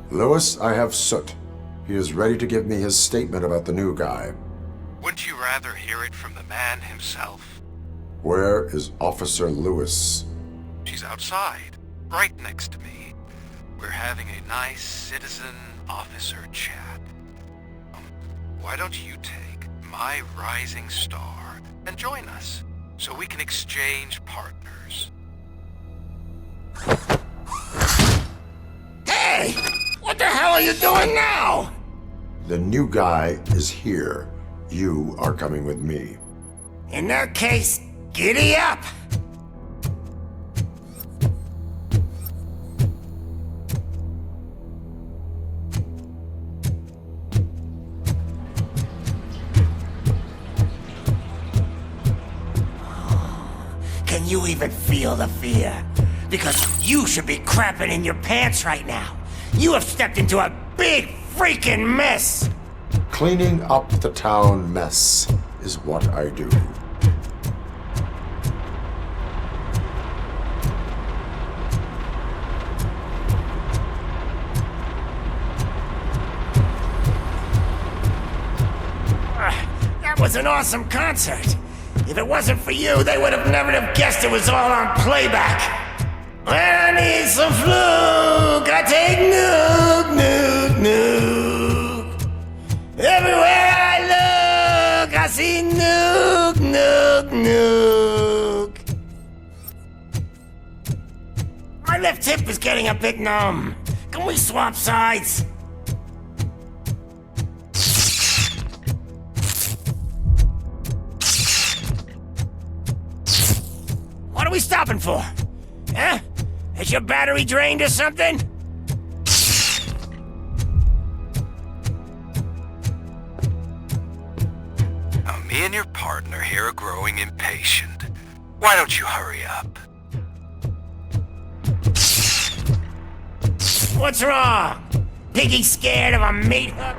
Lewis, I have Soot. He is ready to give me his statement about the new guy. Wouldn't you rather hear it from the man himself? Where is Officer Lewis? She's outside, right next to me. We're having a nice citizen-officer chat. Why don't you take my rising star and join us, so we can exchange partners? Hey! What the hell are you doing now? The new guy is here. You are coming with me. In that case, giddy up! Can you even feel the fear? Because you should be crapping in your pants right now. You have stepped into a big freaking mess! Cleaning up the town mess is what I do. That was an awesome concert. If it wasn't for you, they would have never have guessed it was all on playback. When I need some fluke, I take Nuke, Nuke, Nuke. Everywhere I look, I see Nuke, Nuke, Nuke. My left hip is getting a bit numb. Can we swap sides? we stopping for? Huh? Is your battery drained or something? Now, me and your partner here are growing impatient. Why don't you hurry up? What's wrong? Piggy scared of a meat hook?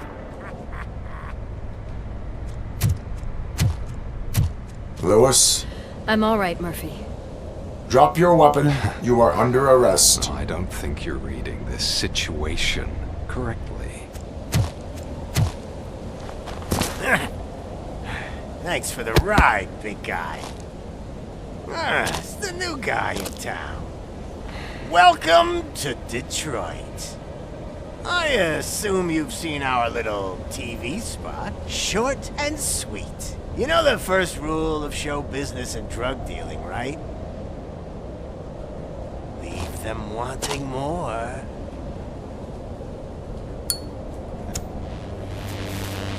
Lewis, I'm all right, Murphy. drop your weapon. You are under arrest. I don't think you're reading this situation correctly. Thanks for the ride, big guy. It's the new guy in town. Welcome to Detroit. I assume you've seen our little TV spot. Short and sweet. You know the first rule of show business and drug dealing, right? Leave them wanting more.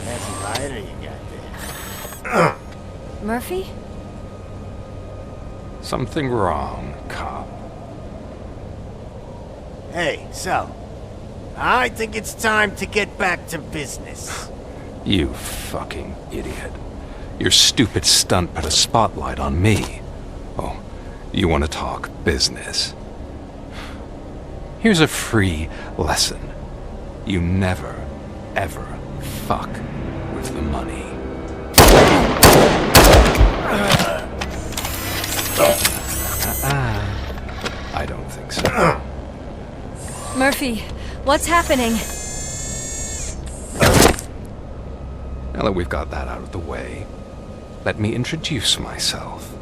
Fancy lighter you got there. Murphy? Something wrong, cop. Hey, so, I think it's time to get back to business. You fucking idiot. Your stupid stunt put a spotlight on me. Oh, you want to talk business? Here's a free lesson. You never, ever fuck with the money. I don't think so. Murphy, what's happening? Now that we've got that out of the way, let me introduce myself.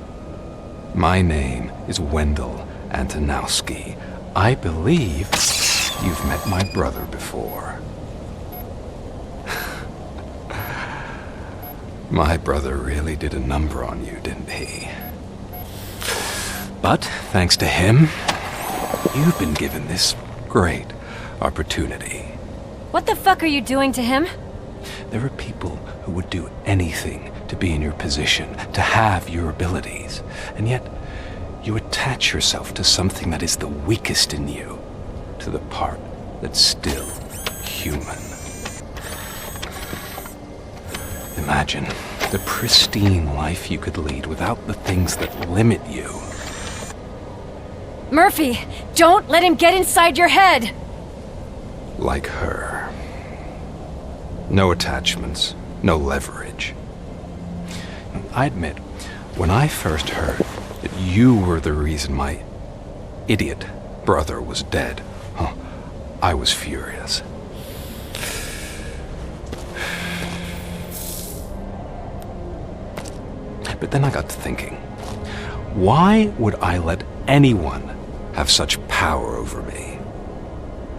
My name is Wendell Antonowski. I believe you've met my brother before. My brother really did a number on you, didn't he? But thanks to him, you've been given this great opportunity. What the fuck are you doing to him? There are people who would do anything to be in your position, to have your abilities, and yet you attach yourself to something that is the weakest in you, to the part that's still human. Imagine the pristine life you could lead without the things that limit you. Murphy, don't let him get inside your head! Like her. No attachments, no leverage. I admit, when I first heard that you were the reason my idiot brother was dead, I was furious. But then I got to thinking, why would I let anyone have such power over me?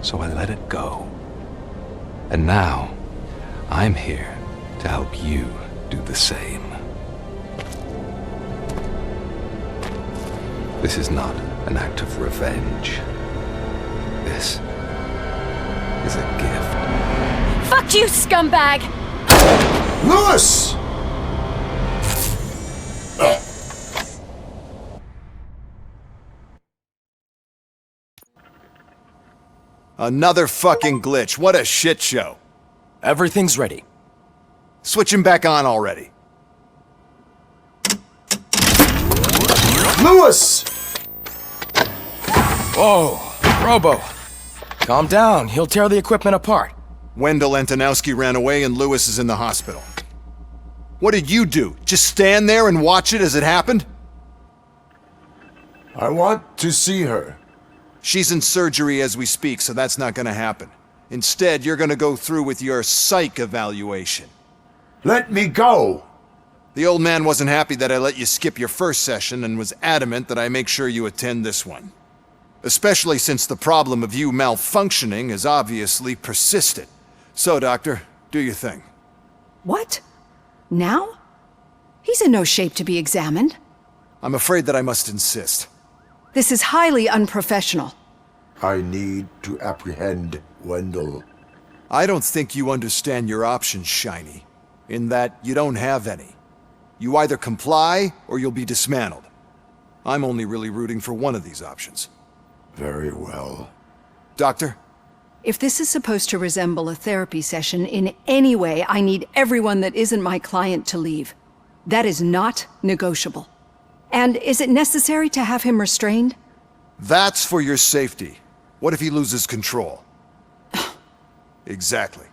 So I let it go. And now, I'm here to help you do the same. This is not an act of revenge. This is a gift. Fuck you, scumbag! Lewis! Another fucking glitch. What a shit show. Everything's ready. Switch him back on already. Lewis! Whoa, Robo. Calm down. He'll tear the equipment apart. Wendell Antonowski ran away and Lewis is in the hospital. What did you do? Just stand there and watch it as it happened? I want to see her. She's in surgery as we speak, so that's not gonna happen. Instead, you're gonna go through with your psych evaluation. Let me go! The old man wasn't happy that I let you skip your first session and was adamant that I make sure you attend this one. Especially since the problem of you malfunctioning is obviously persistent. So, Doctor, do your thing. What? Now? He's in no shape to be examined. I'm afraid that I must insist. This is highly unprofessional. I need to apprehend Wendell. I don't think you understand your options, Shiny. In that you don't have any. You either comply or you'll be dismantled. I'm only really rooting for one of these options. Very well. Doctor? If this is supposed to resemble a therapy session in any way, I need everyone that isn't my client to leave. That is not negotiable. And is it necessary to have him restrained? That's for your safety. What if he loses control? Exactly.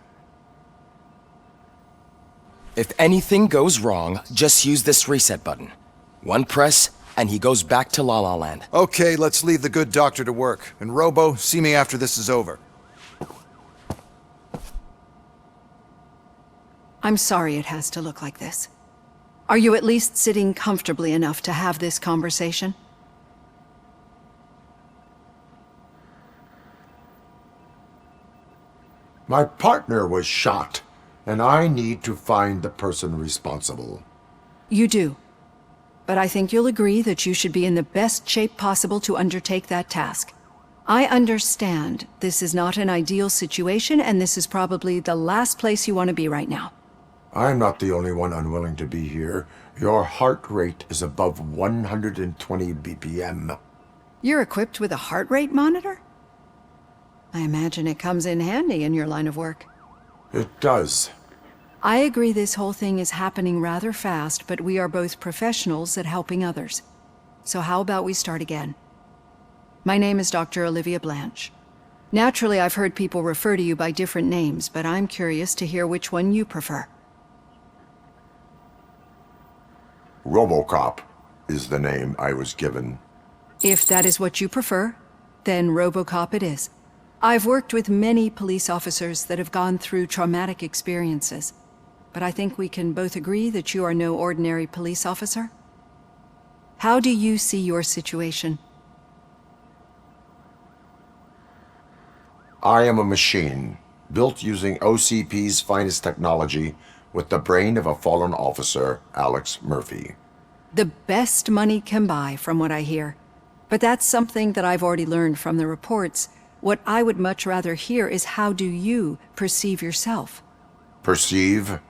If anything goes wrong, just use this reset button. One press, and he goes back to La La Land. Okay, let's leave the good doctor to work. And Robo, see me after this is over. I'm sorry it has to look like this. Are you at least sitting comfortably enough to have this conversation? My partner was shot, and I need to find the person responsible. You do. But I think you'll agree that you should be in the best shape possible to undertake that task. I understand this is not an ideal situation, and this is probably the last place you want to be right now. I'm not the only one unwilling to be here. Your heart rate is above 120 BPM. You're equipped with a heart rate monitor? I imagine it comes in handy in your line of work. It does. I agree this whole thing is happening rather fast, but we are both professionals at helping others. So how about we start again? My name is Dr. Olivia Blanche. Naturally, I've heard people refer to you by different names, but I'm curious to hear which one you prefer. RoboCop is the name I was given. If that is what you prefer, then RoboCop it is. I've worked with many police officers that have gone through traumatic experiences, but I think we can both agree that you are no ordinary police officer. How do you see your situation? I am a machine, built using OCP's finest technology with the brain of a fallen officer, Alex Murphy. The best money can buy, from what I hear. But that's something that I've already learned from the reports. What I would much rather hear is how do you perceive yourself? Perceive?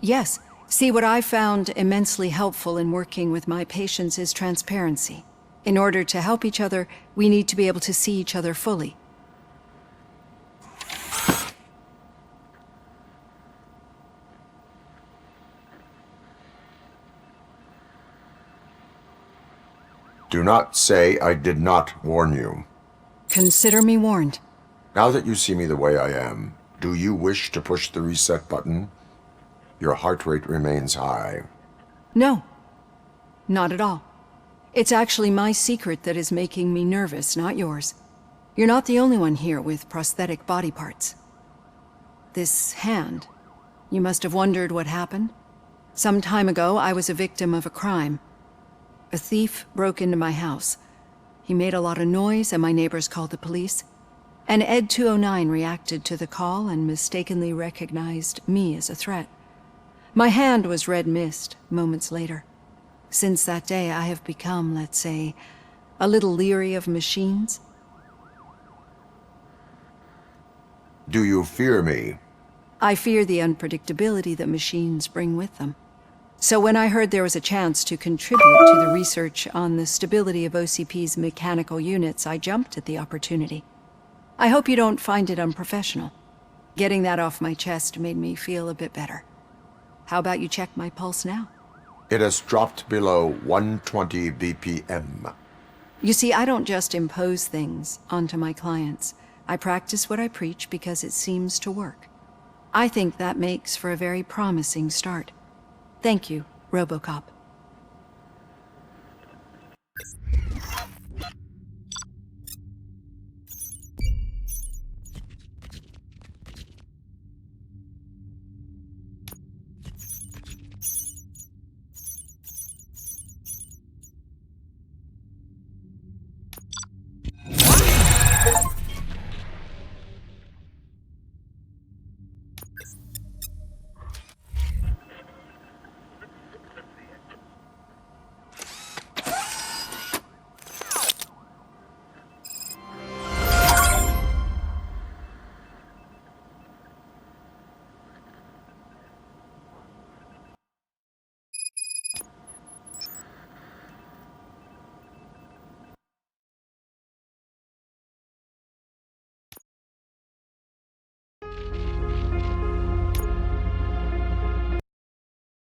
Yes. See, what I found immensely helpful in working with my patients is transparency. In order to help each other, we need to be able to see each other fully. Do not say I did not warn you. Consider me warned. Now that you see me the way I am, do you wish to push the reset button? Your heart rate remains high. No. Not at all. It's actually my secret that is making me nervous, not yours. You're not the only one here with prosthetic body parts. This hand, you must have wondered what happened. Some time ago, I was a victim of a crime. A thief broke into my house. He made a lot of noise and my neighbors called the police. And Ed 209 reacted to the call and mistakenly recognized me as a threat. My hand was red mist moments later. Since that day, I have become, let's say, a little leery of machines. Do you fear me? I fear the unpredictability that machines bring with them. So when I heard there was a chance to contribute to the research on the stability of OCP's mechanical units, I jumped at the opportunity. I hope you don't find it unprofessional. Getting that off my chest made me feel a bit better. How about you check my pulse now? It has dropped below 120 BPM. You see, I don't just impose things onto my clients. I practice what I preach because it seems to work. I think that makes for a very promising start. Thank you, RoboCop.